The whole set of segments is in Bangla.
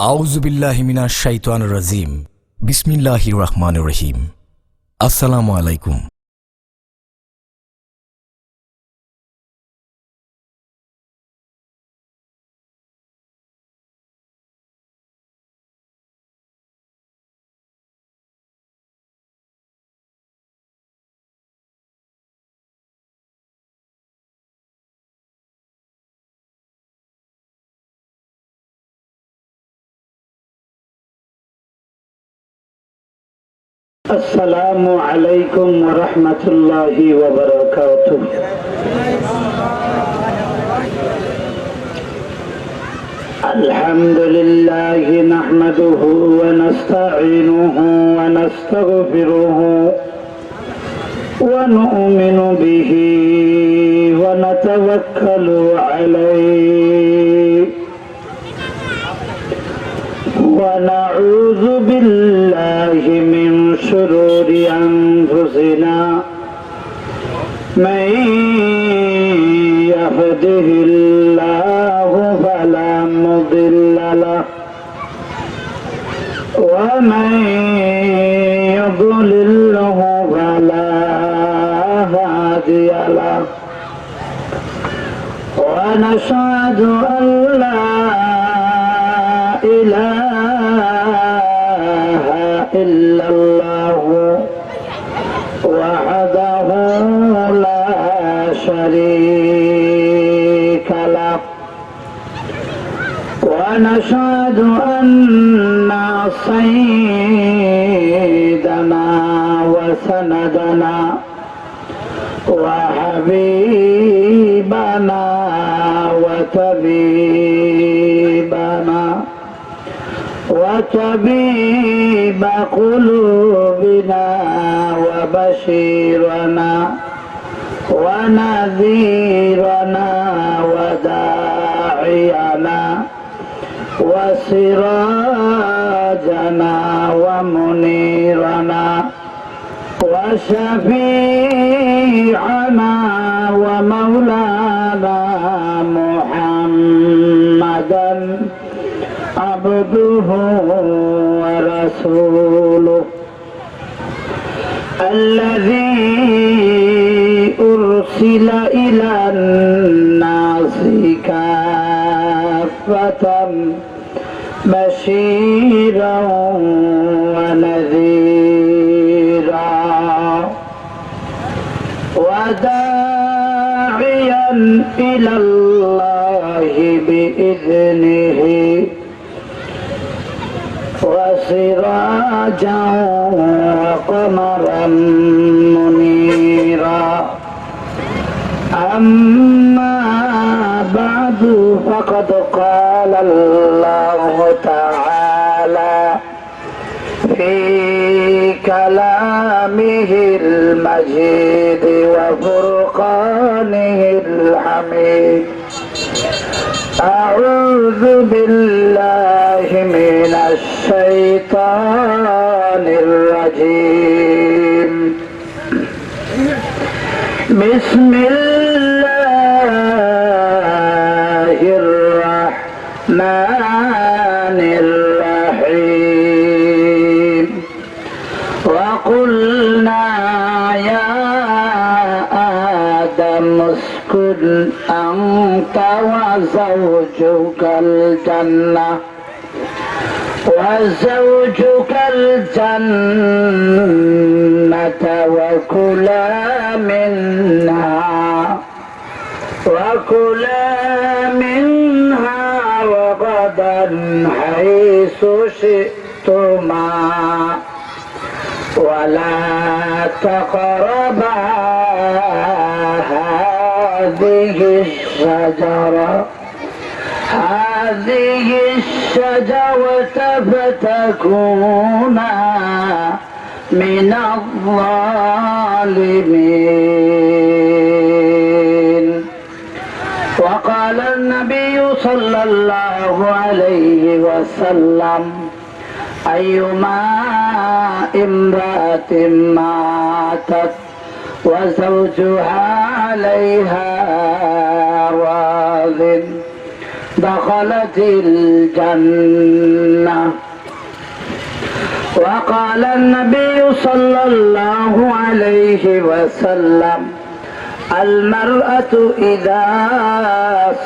আউযু বিল্লাহি মিনাশ শাইতানির রাজিম। বিসমিল্লাহির রহমানির রহিম। আসসালামু আলাইকুম। السلام عليكم ورحمة الله وبركاته. الحمد لله نحمده ونستعينه ونستغفره ونؤمن به ونتوكل عليه ونعوذ بالله من شرور أنفسنا من يهده الله فلا مضل له ومن يضلله فلا هادي له ونشهد أن لا إله إلا الله وحده لا شريك له ونشهد أن سيدنا وسندنا وحبيبنا وطبيب قلوبنا وبشيرنا ونذيرنا وداعينا وسراجنا ومنيرنا وشفيعنا ومولانا محمدا عبده ورسوله الذي أرسل إلى الناس كافة بشيرا ونذيرا وداعيا إلى الله بإذنه وسراجا وقمرا منيرا أما بعد فقد قال الله تعالى في كلامه المجيد وفرقانه الحميد أعوذ بالله من الشيطان الرجيم بسم الله الرحمن الرحيم وقلنا يا آدم اسكن أنت وزوجك الجنة وكلا منها وغدا حيث شئتما ولا تقربا هذه الشجرة فتكونا من الظالمين. وقال النبي صلى الله عليه وسلم أيما امرأة ماتت وزوجها عليها راضٍ دخلت الجنة. وقال النبي صلى الله عليه وسلم المرأة إذا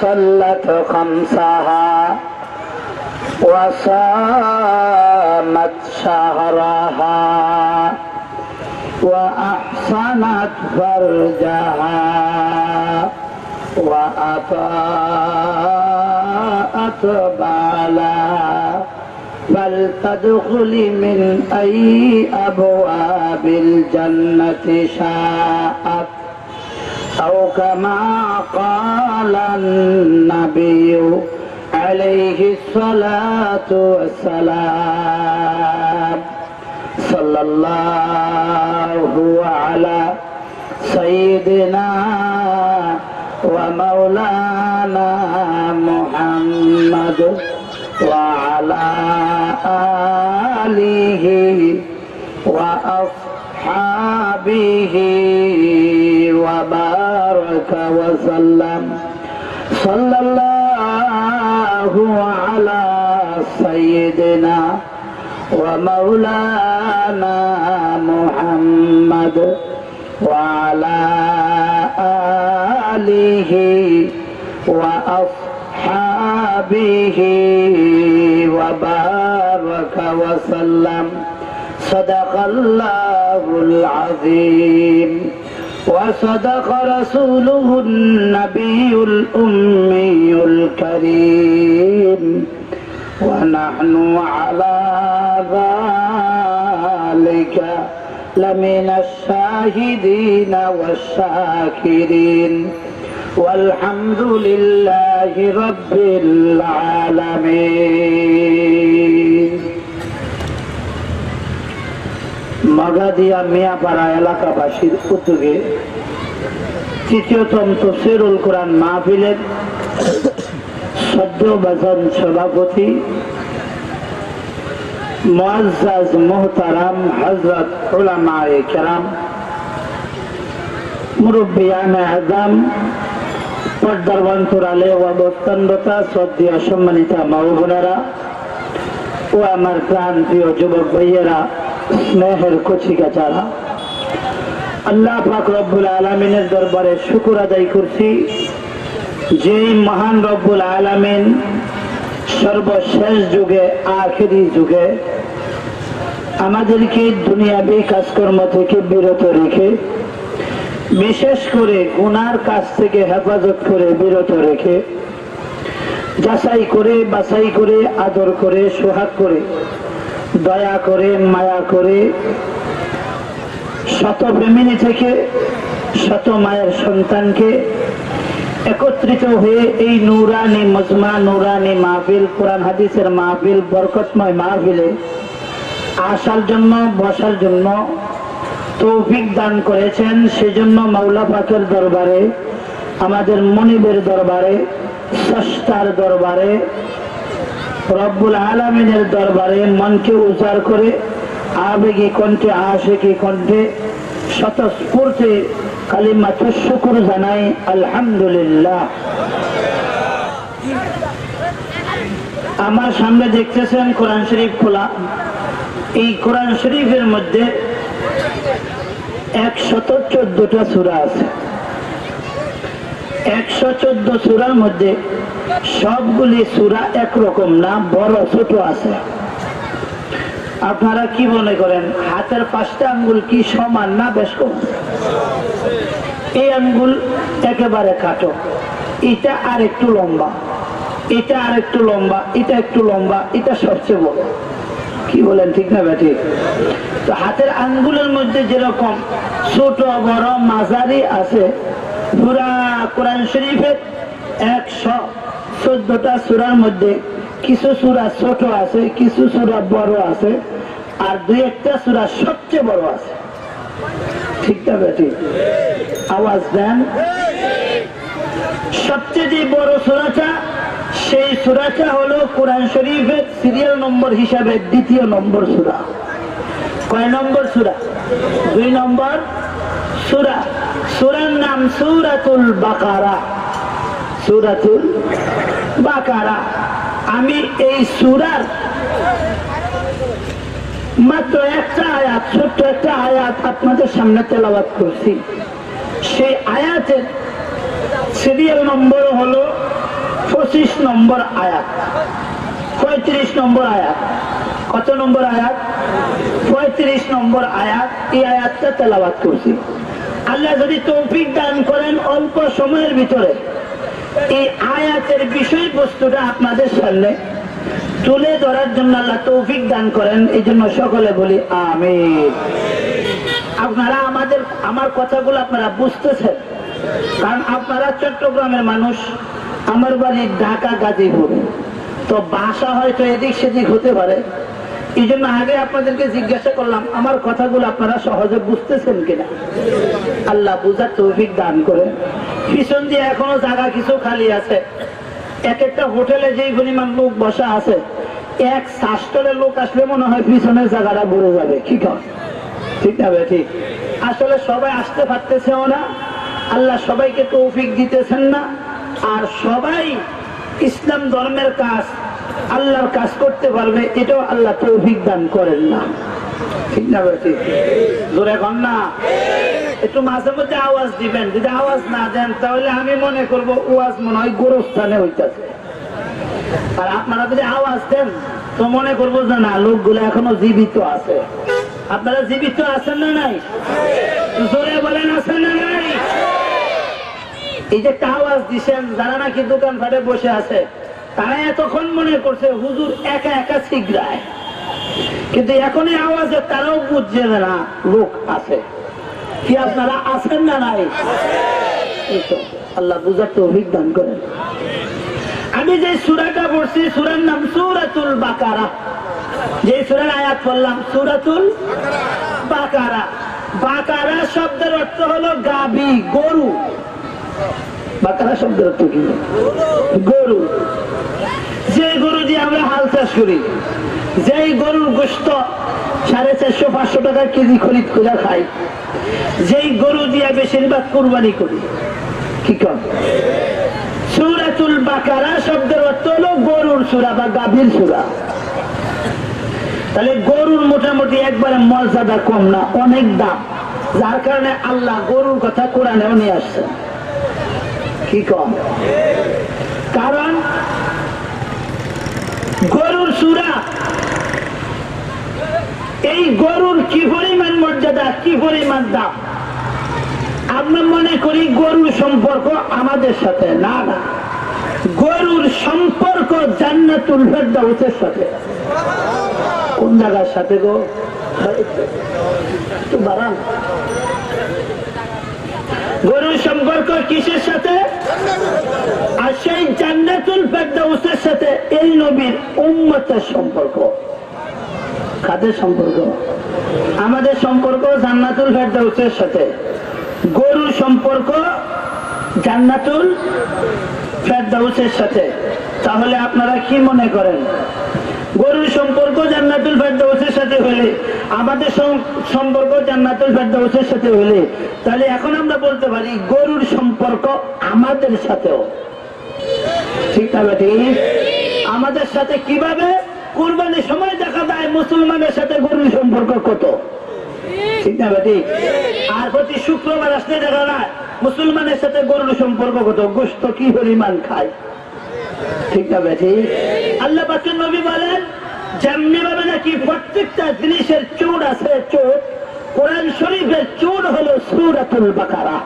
صلت خمسها وصامت شهرها وأحصنت فرجها وأطاعت بعلها فلتدخل من أي أبواب الجنة شاءت أو كما قال النبي عليه الصلاة والسلام. صلى الله على سيدنا ومولانا محمد وعلى آله وأصحابه وبارك وسلم. صلى الله على سيدنا ومولانا محمد وعلى آله وأصحابه وبارك وسلم. صدق الله العظيم وصدق رسوله النبي الأمي الكريم ونحن على ذلك لمن الشاهدين والشاكرين والحمد لله رب العالمين. মাগাদিয়া মিয়াপাড়া এলাকাবাসীর উদ্যোগে তৃতীয়তম তাফসীরুল কোরআন মাহফিলের সদ্যবাজন সভাপতি মুআজ্জাজ মুহতারাম হযরত উলামায়ে কেরাম, মুরব্বিয়ানে আযম, পর্দার অন্তরালে ও অবস্থানরতা শ্রদ্ধেয় সম্মানিতা মা ও বোনেরা ও আমার প্রাণ প্রিয় যুবক ভাইয়েরা, স্নেহের কচিকাচারা, আল্লাহ পাক রব্বুল আলামিনের দরবারে শুকর আদায় করছি যে মহান রব্বুল আলামিন সর্বশেষ যুগে আখেরি যুগে আমাদেরকে দুনিয়াবী কাজকর্ম থেকে বিরত রেখে, বিশেষ করে গুনার কাজ থেকে হেফাজত করে বিরত রেখে, যাচাই করে বাছাই করে আদর করে সোহাগ করে দয়া করে মায়া করে শত ফ্যামিলি থেকে শত মায়ের সন্তানকে একত্রিত হয়ে এই নূরানি মজমা, নূরানি মাহফিল, কোরআন হাদিসের মাহফিল, বরকতময় মাহফিলে আসার জন্য, বসার জন্য তৌফিক দান করেছেন। সেজন্য মাওলা পাকের দরবারে, আমাদের মনিবের দরবারে, স্রষ্টার দরবারে, রব্বুল আলামিনের দরবারে মনকে উজাড় করে আবেগী কণ্ঠে, আশিকি কণ্ঠে স্বতঃস্ফূর্তে কালিমাতু শুকর জানাই আলহামদুলিল্লাহ। আমার সামনে দেখতেছেন কোরআন শরীফ খোলা। এই কোরআন শরীফের মধ্যে 114টা সূরা আছে। 114 সূরার মধ্যে সবগুলি সূরা একরকম না, বড় ছোট আছে। আপনারা কি মনে করেন হাতের 5টা আঙ্গুল কি সমান না বেশ কম? এই আঙ্গুল একেবারে কাটো, এটা আর একটু লম্বা, এটা আর একটু লম্বা, এটা একটু লম্বা, এটা সবচেয়ে বড়। কি বলেন, ঠিক না ঠিক? তো হাতের আঙ্গুলের মধ্যে যেরকম ছোট বড় মাঝারি আছে, পুরা কোরআন শরীফের 114টা সূরার মধ্যে কিছু সূরা ছোট আছে, কিছু সূরা বড় আছে, আর 2-1টা সূরা সবচেয়ে বড় আছে। ঠিক না ঠিক? আওয়াজ দেন। সবচেয়ে বড় সূরাটা, সেই সূরাটা হলো কোরআন শরীফের সিরিয়াল নম্বর হিসাবে 2য় নম্বর সূরা। কয় নম্বর সূরা? 2 নম্বর সূরা। সূরার নাম সূরাতুল বাকারা। সূরাতুল বাকারা। আমি এই সূরার মাত্র একটা আয়াত, ছোট্ট একটা আয়াত আপনাদের সামনে তেলাওয়াত করছি। সেই আয়াতের সিরিয়াল নম্বর হলো 25 নম্বর আয়াত, 35 নম্বর আয়াত। কত নম্বর আয়াত? 35 নম্বর আয়াত। এই আয়াতটা তেলাওয়াত করছি। আল্লাহ যদি তৌফিক দান করেন অল্প সময়ের ভিতরে এই আয়াতের বিষয়বস্তুটা আপনাদের সামনে তুলে ধরার জন্য আল্লাহ তৌফিক দান করেন, এই জন্য সকলে বলি আমিন। আপনারা আমার কথাগুলো আপনারা বুঝতেছেন, কারণ আপনারা চট্টগ্রামের মানুষ, আমার বাড়ি ঢাকা গাজীপুর, তো ভাষা হয়তো এদিক সেদিক হতে পারে। এই জন্য আগে আপনাদেরকে জিজ্ঞাসা করলাম আমার কথাগুলো আপনারা সহজে বুঝতেছেন কিনা। আল্লাহ বুঝার তৌফিক দান করে। পিছন দিয়ে এখনো জায়গা কিছু খালি আছে। এক একটা হোটেলে যেই পরিমাণ লোক বসা আছে, এক শাস্তরের লোক আসলে মনে হয় পিছনের জায়গাটা ভরে যাবে। কি কর ঠিক না? ঠিক। আসলে সবাই আসতে পারতেছেও না, আল্লাহ সবাইকে তৌফিক দিতেছেন না। আর সবাই ইসলাম ধর্মের কাজ, আল্লাহর কাজ করতে পারবে, এটাও আল্লাহ তৌফিক দান করেন না। ঠিক না? ঠিক। জোরে কর না। একটু মাঝে মধ্যে আওয়াজ দিবেন। যদি আওয়াজ না দেন তাহলে আমি মনে করব ওয়াজ মনে হয় গোরস্থানে হইতেছে। আর আপনারা যদি আওয়াজ দেন তো মনে করবো যে না, লোকগুলো এখনো জীবিত আছে। আপনারা জীবিত আছেন না নাই? জোরে বলেন আছেন না নাই? এই যে একটা আওয়াজ দিচ্ছেন, যারা নাকি দোকান ফাটে বসে আছে তারা এতক্ষণ মনে করছে হুজুর একা একা শিখরায়, কিন্তু এখন এই আওয়াজে তারাও বুঝছে না লোক আছে। কি আপনারা আছেন না নাই? আল্লাহ বুঝার তৌফিক দান করেন। আমি যে সূরাটা পড়ছি সূরার নাম সূরাতুল বাকারা। যে সূরার আয়াত পড়লাম সূরাতুল বাকারা। বাকারা শব্দের অর্থ হলো গাভী, গরু। বাকারা শব্দের অর্থ কি? গরু। যে গরু দিয়ে আমরা হাল চাষ করি, যেই গরুর গোশত 450-500 টাকা কেজি খরিদ করে খাই, যেই গরু দিয়ে বেশিরভাগ কুরবানি করি। কি কর? সূরাতুল বাকারা শব্দের অর্থ হলো গরুর সূরা বা গাভীর সূরা। তাহলে গরুর মোটামুটি একবারে মর্যাদা কম না, অনেক দাম, যার কারণে আল্লাহ গরুর কথা কোরআনেও নিয়ে আসছেন। কি কম? কারণ গরুর সূরা, এই গরুর কি পরিমাণ মর্যাদা, কি পরিমাণ দাম। আমরা মনে করি গরুর সম্পর্ক আমাদের সাথে, না না, গরুর সম্পর্ক জান্নাতুল ফেরদাউসের সাথে। কোন জায়গার সাথে গো? একটু বাড়ান। গরুর সম্পর্ক কিসের সাথে? আর সেই জান্নাতুল ফেরদাউসের সাথে এই নবীর উম্মতের সম্পর্ক। কাদের সম্পর্ক? আমাদের সম্পর্ক জান্নাতুল ফেরদাউসের সাথে, গরুর সম্পর্ক জান্নাতুল ফেরদাউসের সাথে। তাহলে আপনারা কি মনে করেন, গরুর সম্পর্ক জান্নাতুল ফেরদাউসের সাথে হলে, আমাদের সম্পর্ক জান্নাতুল ফেরদাউসের সাথে হলে, তাহলে এখন আমরা বলতে পারি গরুর সম্পর্ক আমাদের সাথেও। ঠিক না ঠিক? আমাদের সাথে কিভাবে? কুরবানির সময় দেখা যায় মুসলমানের সাথে গরুর সম্পর্ক কত। ঠিক না ঠিক? আর প্রতি শুক্রবার আসলে দেখা যায় মুসলমানের সাথে গরুর সম্পর্ক কত, গোশত কি পরিমাণ খায়। ঠিক না ঠিক? আল্লাহ পাকের নবী বলেন যেমনি ভাবে নাকি প্রত্যেকটা জিনিসের চুট আছে, চোট, কোরআন শরীফের চুট হলো সূরাতুল বাকারা।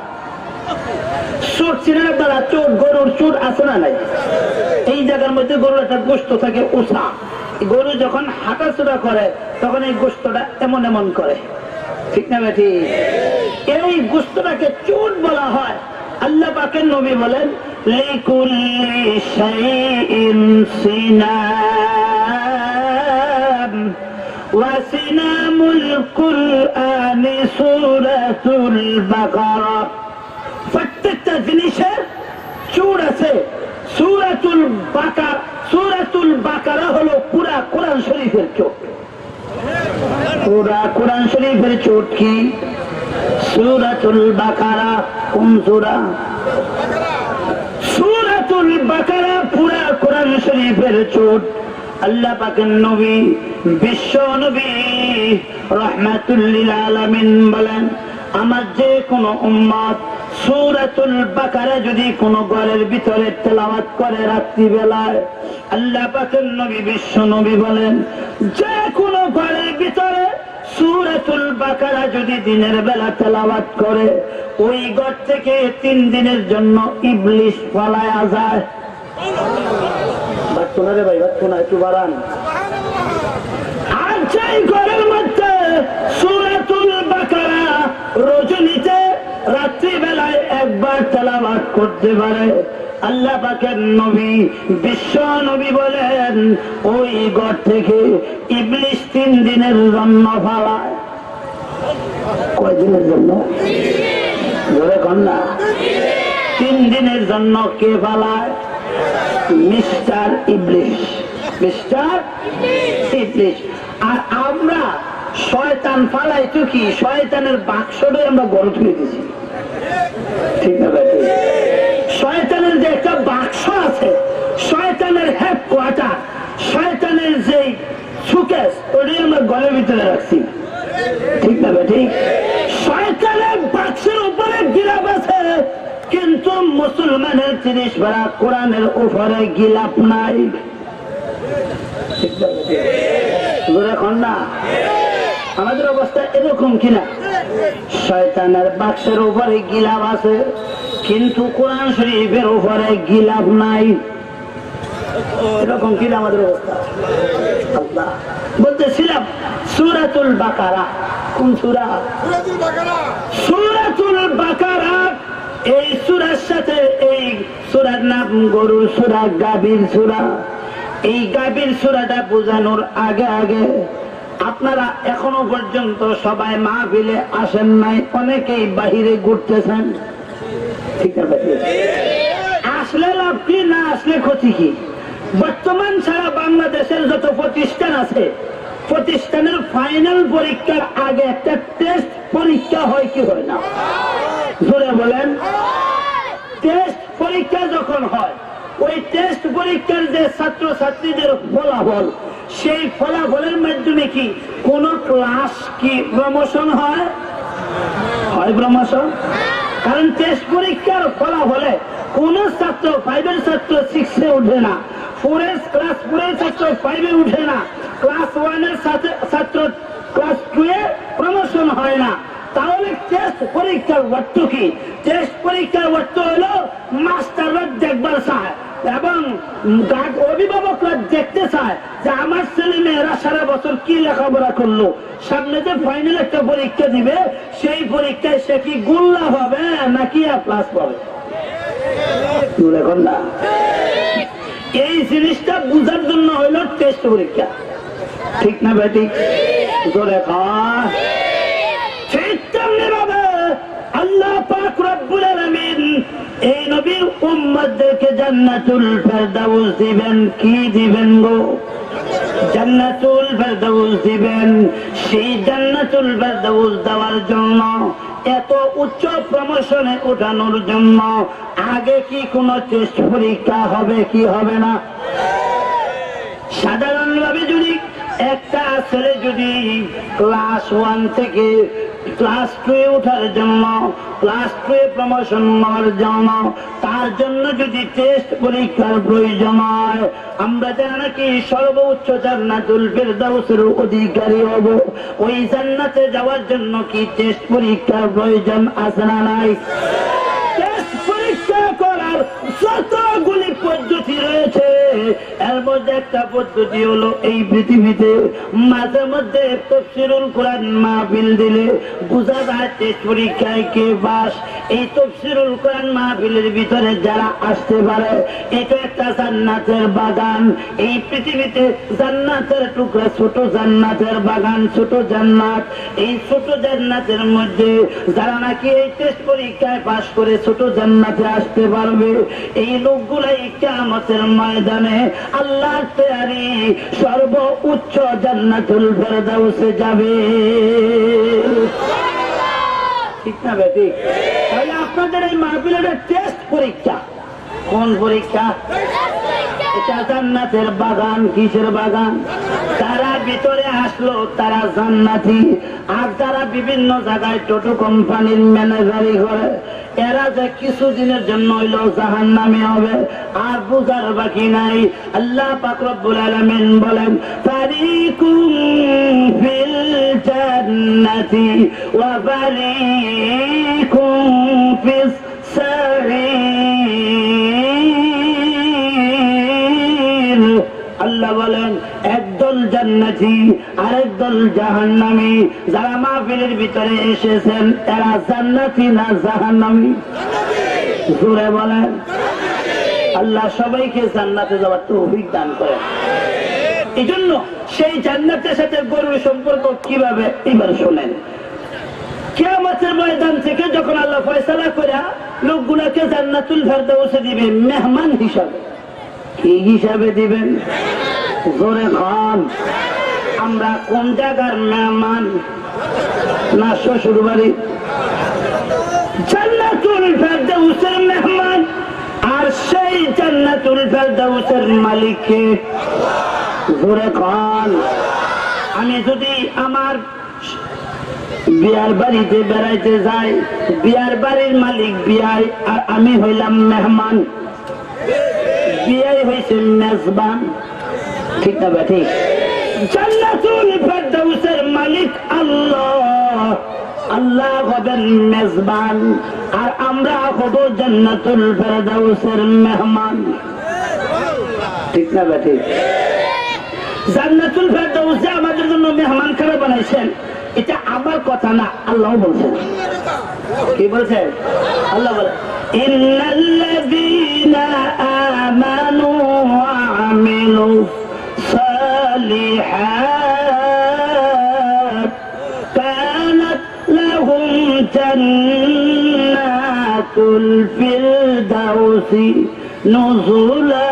চোট চিনার দ্বারা চোট, গরুর চোট আছে না নাই? এই জায়গার মধ্যে গরুর একটা গোশত থাকে ওষা। গরু যখন হাঁটাচলা করে তখন এই গোশতটা এমন এমন করে। ঠিক না ঠিক? এই গোশতটাকে চোট বলা হয়। আল্লাহ পাকের নবী বলেন লিকুল্লি শাইইন সিনাম ওয়া সিনামুল কুরআনি সূরাতুল বাকারা। প্রত্যেকটা জিনিসের চুট আছে। সূরাতুল বাকারা, সূরাতুল বাকারা হলো পুরা কোরআন শরীফের চোট। পুরা কোরআন শরীফের চোট কি? সূরাতুল বাকারা। কোন সূরা? সূরাতুল শরীফের চোট আল্লাহ পাকের নবী বিশ্ব নবী রাহমাতুল লিল আলামিন বলেন, আমার যে কোনো উম্মত সূরাতুল বাকারা যদি কোনো ঘরের ভিতরে তেলাওয়াত করে রাত্রি বেলায়, আল্লাহ পাকের নবী বিশ্ব নবী বলেন, যে কোনো ঘরের ভিতরে সূরাতুল বাকারা যদি দিনের বেলা তেলাওয়াত করে, ওই ঘর থেকে 3 দিনের জন্য ইবলিশ পালায়া যায়। বাচ্চা রে ভাই, বাচ্চা না, একটু বাড়ান। আর যেই ঘরের মধ্যে সূরাতুল বাকারা রজনীতে রাত্রি বেলায় একবার তেলাওয়াত করতে পারে, আল্লাহ পাকের নবী বিশ্ব নবী বলেন, ওই ঘর থেকে ইবলিশ 3 দিনের জন্য পালায়। কয় দিনের জন্য? ধরে কন না। 3 দিনের জন্য কে পালায়? মিস্টার ইবলিশ। মিস্টার ইবলিশ। আর আমরা শয়তান ফালাই তো কি, শয়তানের বাক্সটাই আমরা গড়ে তুলে দিছি, ঠিক না ভাই? শয়তানের যে একটা বাক্স আছে, শয়তানের হেডকোয়ার্টার, শয়তানের যে সুকেস, ওটাই আমরা ঘরের ভিতরে রাখছি, ঠিক না ভাই? ঠিক। শয়তানের বাক্সের উপরে গিলাপ আছে, কিন্তু মুসলমানের 30 পারা কোরআনের উপরে গিলাপ নাই, ঠিক না ভাই? এখন না আমাদের অবস্থা এরকম কিনা? শয়তানের বাক্সের উপরে গিলাপ আছে, কিন্তু কোরআন শরীফের উপরে গিলাপ নাই, এরকম কিনা আমাদের অবস্থা? আল্লাহ বলতেছিলাম সূরাতুল বাকারা। কোন সূরা? সূরাতুল বাকারা। এই সূরার সাথে এই সূরার নাম গরুর সূরা, গাভীর সূরা। এই গাভীর সূরাটা বোঝানোর আগে আগে আপনারা এখনো পর্যন্ত সবাই মাহফিলে আসেন নাই, অনেকেই বাহিরে ঘুরতেছেন, ঠিক আছে? আসলে লাভ কি, না আসলে ক্ষতি কি? বর্তমান সারা বাংলাদেশের যত প্রতিষ্ঠান আছে, প্রতিষ্ঠানের ফাইনাল পরীক্ষার আগে একটা টেস্ট পরীক্ষা হয় কি হয় না? জোরে বলেন। টেস্ট পরীক্ষা যখন হয়, ওই টেস্ট পরীক্ষার যে ছাত্র ছাত্রীদের ফলাফল, সেই ফলাফলের মাধ্যমে কি কোন ক্লাস কি প্রমোশন হয়? হয় প্রমোশন? কারণ টেস্ট পরীক্ষার ফলাফলে কোন ছাত্র 5 ছাত্র 6 উঠে না, ক্লাস 4 ছাত্র 5 উঠে না, ক্লাস 1 ছাত্র ক্লাস 2 প্রমোশন হয় না। তাহলে টেস্ট পরীক্ষার অর্থ কি? টেস্ট পরীক্ষার অর্থ হলো মাস্টাররা দেখবার চায় এবং অভিভাবকরা দেখতে চায় যে আমার ছেলে মেয়েরা সারা বছর কি লেখাপড়া করলো, সামনে যে ফাইনাল একটা পরীক্ষা দিবে, সেই পরীক্ষায় সে কি গোল্লা পাবে নাকি A+ পাবে? না, এই জিনিসটা বুঝার জন্য হইল টেস্ট পরীক্ষা, ঠিক না বেটি? জোরে খাওয়া। ঠিক তেমনি ভাবে আল্লাহ পাক রব্বুল আলামিন এই নবীর উম্মতদেরকে জান্নাতুল ফেরদাউস দিবেন। কি দিবেন গো? জান্নাতুল ফেরদাউস দিবেন। সেই জান্নাতুল ফেরদাউস দেওয়ার জন্য, এত উচ্চ প্রমোশনে ওঠানোর জন্য আগে কি কোন টেস্ট পরীক্ষা হবে কি হবে না? সাধারণভাবে যদি একটা ছেলে যদি ক্লাস 1 থেকে ক্লাস 2 ওঠার জন্য, ক্লাস 2 প্রমোশন হওয়ার জন্য, তার জন্য যদি টেস্ট পরীক্ষার প্রয়োজন হয়, আমরা যারা নাকি সর্বোচ্চ জান্নাতুল ফেরদাউসের অধিকারী হব, ওই জান্নাতে যাওয়ার জন্য কি টেস্ট পরীক্ষার প্রয়োজন আছে না নাই? টেস্ট পরীক্ষা করার যতগুলি পদ্ধতি রয়েছে, এর মধ্যে একটা পদ্ধতি হলো এই পৃথিবীতে মাঝে মধ্যে তাফসীরুল কোরআন মাহফিল দিলে বোঝা যায় টেস্ট পরীক্ষায় কে পাস। এই তাফসীরুল কোরআন মাহফিলের ভিতরে যারা আসতে পারে, এটা একটা জান্নাতের বাগান। এই পৃথিবীতে জান্নাতের টুকরা, ছোট জান্নাতের বাগান, ছোট জান্নাত। এই ছোট জান্নাতের মধ্যে যারা নাকি এই টেস্ট পরীক্ষায় পাস করে ছোট জান্নাতে আসতে পারবে, এই লোকগুলাই কিয়ামতের ময়দানে আল্লাহর তৈরি সর্বোচ্চ জান্নাতুল ফেরদাউসে যাবে, ঠিক না বেটি? তাহলে আপনাদের এই মাহফিলের টেস্ট পরীক্ষা। কোন পরীক্ষা? এটা জান্নাতের বাগান। কিসের বাগান? তারা ভিতরে আসলো তারা জান্নাতি, আর যারা বিভিন্ন জায়গায় টোটো কোম্পানির ম্যানেজারি করে এরা যে কিছুদিনের জন্য হইলো জাহান্নামী হবে আর বুঝার বাকি নাই। আল্লাহ পাক রব্বুল আলামিন বলেন ফারিকুম ফিল জান্নাতি ওয়া ফারিকুম ফিস সাঈর। আল্লাহ বলেন একদল জান্নাতি আর একদল জাহান্নামী। যারা মাহফিলের ভিতরে এসেছেন এরা জান্নাতি না জাহান্নামী? জোরে বলেন। আল্লাহ সবাইকে জান্নাতে যাওয়ার তৌফিক দান করেন। এই জন্য সেই জান্নাতের সাথে গরুর সম্পর্ক কিভাবে এবার শোনেন। কিয়ামতের ময়দান থেকে যখন আল্লাহ ফয়সালা করে লোকগুলাকে জান্নাতুল ফেরদাউসে দিবে মেহমান হিসাবে। কি হিসাবে দিবেন? জোরে খান। আমরা কোন জায়গার মেহমান? না শ্বশুর বাড়ি? জান্নাতুল ফেরদাউসের মেহমান। আর সেই জান্নাতুল ফেরদাউসের মালিক কে? জোরে খান। আমি যদি আমার বিয়ার বাড়িতে বেড়াইতে যাই, বিয়ার বাড়ির মালিক বিয়াই আর আমি হইলাম মেহমান। বিয়াই হইছে মেজবান, ঠিক না ঠিক? জান্নাতুল ফেরদাউসের মালিক আল্লাহ, আল্লাহ হবেন মেজবান আর আমরা হব জান্নাতুল ফেরদাউসের মেহমান, ঠিক না ঠিক? জান্নাতুল ফেরদাউসে আমাদের জন্য মেহমান খানা বানাইছেন, এটা আমার কথা না, আল্লাহ বলছেন। কি বলছেন? আল্লাহ বলেন ইন্নাল্লাযীনা আমানু ওয়া আমিলুস সালিহাত কানাত লাহুম জান্নাতুল ফিরদাউসি নুজুলা।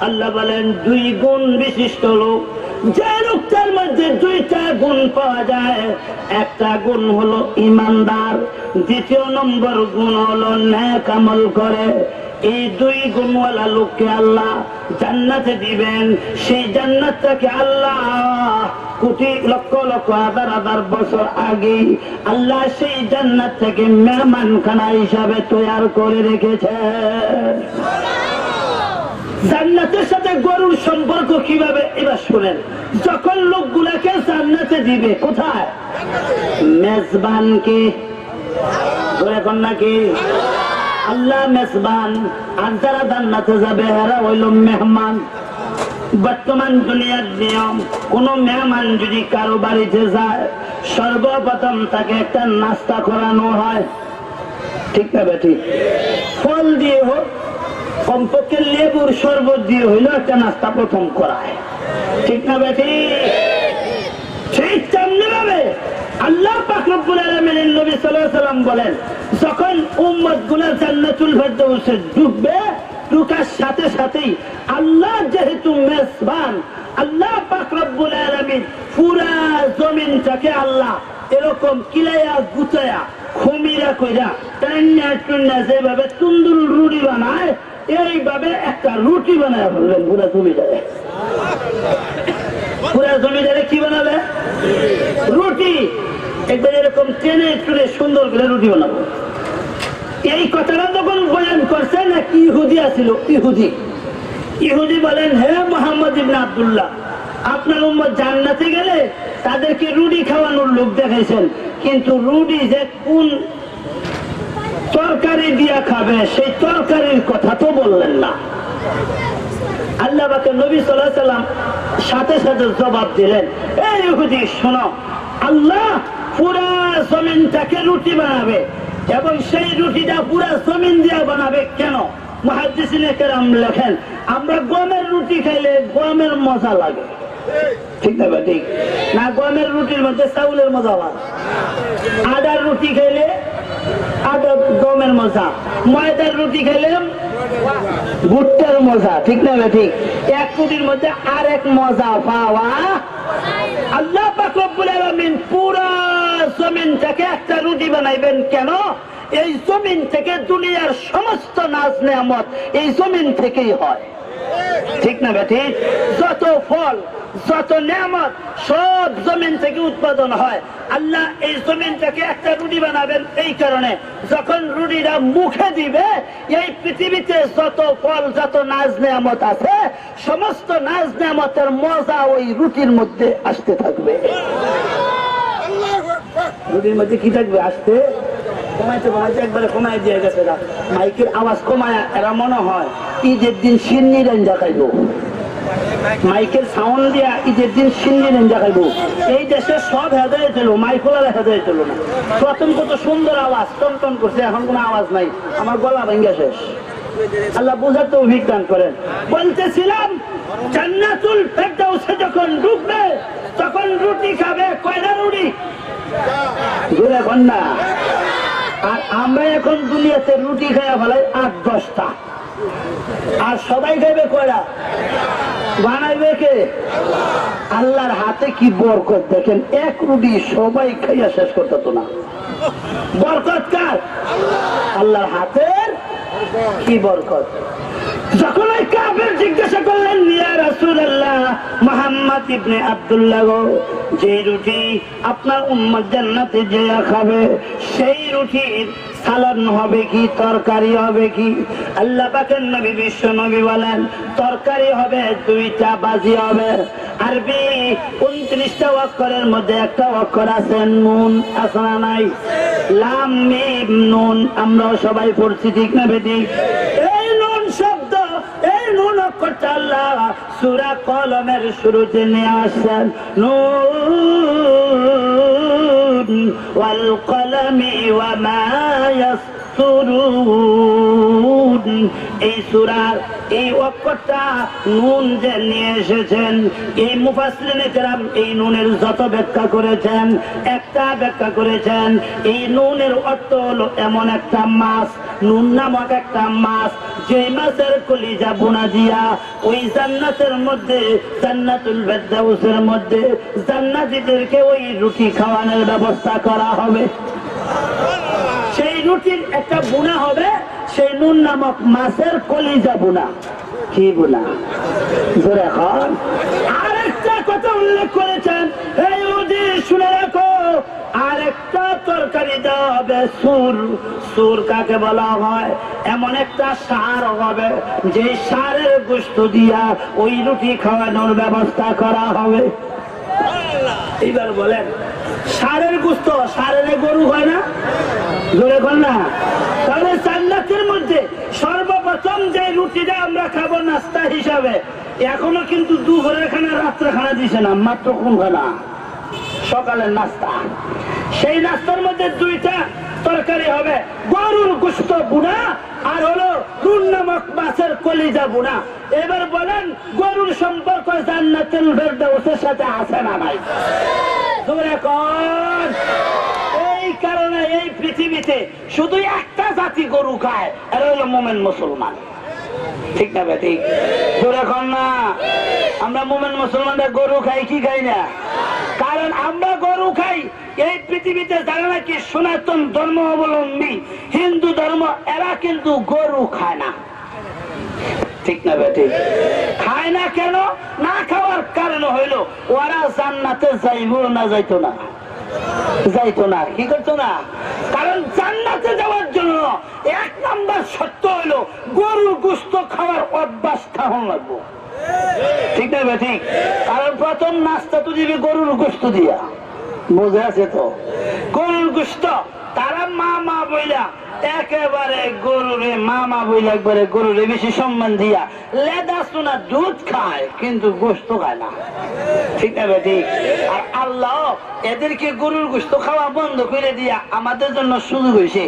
আল্লাহ বলেন দুই গুণ বিশিষ্ট লোক, যে লোকটার মধ্যে দুইটা গুণ পাওয়া যায়। একটা গুণ হলো ইমানদার, দ্বিতীয় নম্বর গুণ হলো নেক আমল করে। এই দুই গুণওয়ালা লোককে আল্লাহ জান্নাতে দিবেন। সেই জান্নাতটাকে আল্লাহ কোটি লক্ষ লক্ষ হাজার হাজার বছর আগে আল্লাহ সেই জান্নাত থেকে মেহমানখানা হিসাবে তৈরি করে রেখেছে। জান্নাতের সাথে গরুর সম্পর্ক কিভাবে এবার শুনেন। যখন লোকগুলাকে জান্নাতে দিবে, কোথায়? মেজবানকে। এখন নাকি আল্লাহ মেজবান আর যারা জান্নাতে যাবে এরা হইল মেহমান। বর্তমান দুনিয়ার নিয়ম, কোন মেহমান যদি কারো বাড়িতে যায় সর্বপ্রথম তাকে একটা নাস্তা করানো হয়, ঠিক না ঠিক? ফল দিয়ে হোক, কমপক্ষে লেবুর শরবত দিয়ে হইলো একটা নাস্তা প্রথম করায়, ঠিক না বেটি? ঠিক তেমনি ভাবে আল্লাহ পাক রব্বুল আলামিনের নবী সাল্লাল্লাহু আলাইহি ওয়াসাল্লাম বলেন যখন উম্মতগুলো জান্নাতুল ফেরদাউসে ঢুকবে, ঢুকার সাথে সাথেই আল্লাহ যেহেতু মেজবান, আল্লাহ পাক রব্বুল আলামিন পুরা জমিনটাকে আল্লাহ এরকম কিলাইয়া গুছায়া খমিরা কইরা টান্না টুন্না যেভাবে তুন্দুল রুটি বানায় এইভাবে একটা রুটি বানায় বললেন পুরা জমিটারে। পুরা জমিটারে কি বানাবে? রুটি। একবার এরকম টেনে টুনে সুন্দর করে রুটি বানাবো। এই কথাটা যখন বয়ান করছেন এক ইহুদি আছিল, ইহুদি বলেন হে মুহাম্মদ ইবনে আব্দুল্লাহ, আপনার উম্মত জান্নাতে গেলে তাদেরকে রুটি খাওয়ানোর লোক দেখাইছেন, কিন্তু রুটি যে কোন তরকারি দিয়া খাবে সেই তরকারির কথা তো বললেন না। আল্লাহ পাকের নবী সাল্লাল্লাহু আলাইহি ওয়াসাল্লাম সাথে সাথে জবাব দিলেন, এই ইহুদি শোনো, আল্লাহ পুরা জমিনটাকে রুটি বানাবে এবং সেই রুটিটা পুরা জমিন দিয়া বানাবে কেন? মুহাদ্দিসিনে কেরাম লেখেন আমরা গমের রুটি খাইলে গমের মজা লাগে, ঠিক না ঠিক? না গমের রুটির মধ্যে চাউলের মজা লাগে। আদার রুটি খাইলে আদা গমের মজা, ময়দার রুটি খাইলে ভুট্টার মজা, ঠিক না ঠিক? এক রুটির মধ্যে আর এক মজা পাওয়া। আল্লাহ পাক রব্বুল আলামিন পুরা জমিনটাকে একটা রুটি বানাইবেন কেন? এই জমিন থেকে দুনিয়ার সমস্ত নাজ নেয়ামত এই জমিন থেকেই হয়, ঠিক না বেটি? যত ফল যত নেয়ামত সব জমিন থেকে উৎপাদন হয়। আল্লাহ এই জমিনটাকে একটা রুটি বানাবেন এই কারণে, যখন রুটিটা মুখে দিবে এই পৃথিবীতে যত ফল যত নাজ নেয়ামত আছে সমস্ত নাজ নেয়ামতের মজা ওই রুটির মধ্যে আসতে থাকবে। রুটির মধ্যে কি থাকবে? আসতে কমাইতে কমাইতে একবারে কমাই দিয়ে গেছে। মাইকের আওয়াজ কমায় এরা মনে হয় ঈদের দিন সিন্নি রেঞ্জা খাইব, মাইকের সাউন্ড দিয়া ঈদের দিন সিন্নি রেঞ্জা খাইব। এই দেশে সব হেদায় ছিল, মাইকোলার হেদায় ছিল না। প্রথম কত সুন্দর আওয়াজ টন টন করছে, এখন কোনো আওয়াজ নাই, আমার গলা ভেঙ্গে শেষ। আল্লাহ বুঝার তো অভিজ্ঞান করেন। বলতেছিলাম জান্নাতুল ফেরদাউসে যখন ঢুকবে তখন রুটি খাবে কয়টা রুটি? ঘুরে কন্যা। আর আমরা এখন দুনিয়াতে রুটি খাইয়া ফেলাই 8-10টা, আর সবাই খাইবে কয়টা? বানাইবে কে? আল্লাহর হাতে কি বরকত দেখেন, এক রুটি সবাই খাইয়া শেষ করতে তো না। বরকত কার? আল্লাহর হাতের কি বরকত। যখন ওই কাফের জিজ্ঞাসা করলেন ইয়া রাসূলুল্লাহ মুহাম্মদ ইবনে আব্দুল্লাহ গো, যে রুটি আপনার উম্মত জান্নাতে যেয়া খাবে সেই রুটির সালান হবে কি তরকারি হবে কি? আল্লাহ পাকের নবী বিশ্ব নবী বলেন তরকারি হবে, 2টা বাজি হবে। আরবি 29টা অক্ষরের মধ্যে একটা অক্ষর আছে নুন, আছে না নাই? লাম মিম নুন, আমরাও সবাই পড়ছি, ঠিক না বেটি? এই নুন শব্দ, এই নুন অক্ষরটা আল্লাহ সূরা কলমের শুরুতে নিয়ে আসেন। নুন ওয়াল কলমি ওয়া মা ইয়াসতুরুন, এই সূরার এই অক্ষরটা নুন যে নিয়ে এসেছেন, এই মুফাসসিরিনে কেরাম এই নুনের যত ব্যাখ্যা করেছেন একটা ব্যাখ্যা করেছেন এই নুনের অর্থ হলো এমন একটা মাছ, নুন নামক একটা মাছ, যে মাছের কলিজা বোনা দিয়া ওই জান্নাতের মধ্যে জান্নাতুল ফেরদাউসের মধ্যে জান্নাতীদেরকে ওই রুটি খাওয়ানোর ব্যবস্থা করা হবে। সেই রুটির একটা বোনা হবে, সেই নুন নামক মাছের কলিজা বোনা। কি বোনা? জোরে এখন আরেকটা কথা উল্লেখ করেছেন, এই ইহুদি শুনে রাখো, আরেকটা তরকারি দেওয়া হবে সুর। সুর কাকে বলা হয়? এমন একটা সার হবে যে সারের গোশত দিয়া ওই রুটি খাওয়ানোর ব্যবস্থা করা হবে। এইবার বলেন সারের গোশত, সারের গরু হয় না? জোরে কর না। তাহলে জান্নাতের মধ্যে সর্বপ্রথম যে রুটিটা আমরা খাবো নাস্তা হিসাবে, এখনো কিন্তু দুপুরের খানা রাত্রে খানা দিছে না, মাত্র কোন খানা? সকালের নাস্তা। সেই নাস্তার মধ্যে 2টা তরকারি হবে, গরুর গোশত বুনা আর হলো নুন নামক মাছের কলিজা বুনা। এবার বলেন গরুর সম্পর্ক জান্নাতুল ফেরদাউসের সাথে আছে না নাই? জোরে কর। এই কারণে এই পৃথিবীতে শুধু একটা জাতি গরু খায়, এরা হলো মুমিন মুসলমান, ঠিক না বেঠিক? জোরে কর না। আমরা মুমিন মুসলমানরা গরু খাই কি খাই না? কারণ আমরা গরু খাই এই পৃথিবীতে যারা নাকি সনাতন ধর্ম অবলম্বী হিন্দু ধর্ম, এরা কিন্তু গরু খায় না, ঠিক না বেটি? খায় না কেন? না খাওয়ার কারণ হইল ওরা জান্নাতে যাইব না, যাইতো না, যাইতো না। কি করতো না? কারণ জান্নাতে যাওয়ার জন্য 1 নাম্বার শর্ত হইল গরুর গোশত খাওয়ার অভ্যাস থাকা লাগবে, ঠিক না বেঠিক? কারণ প্রথম নাস্তা তো দিবি গরুর গোশত দিয়া, বুঝে আছে তো? গরুর গোশত তারা মা মা বইলা একেবারে গরুরে মামা বইলা একবারে গরুরে বেশি সম্মান দিয়া লেদা সোনা দুধ খায় কিন্তু গোশত খায় না, ঠিক না বেটি? আর আল্লাহ এদেরকে গরুর গোশত খাওয়া বন্ধ করে দিয়া আমাদের জন্য সুযোগ হয়েছে,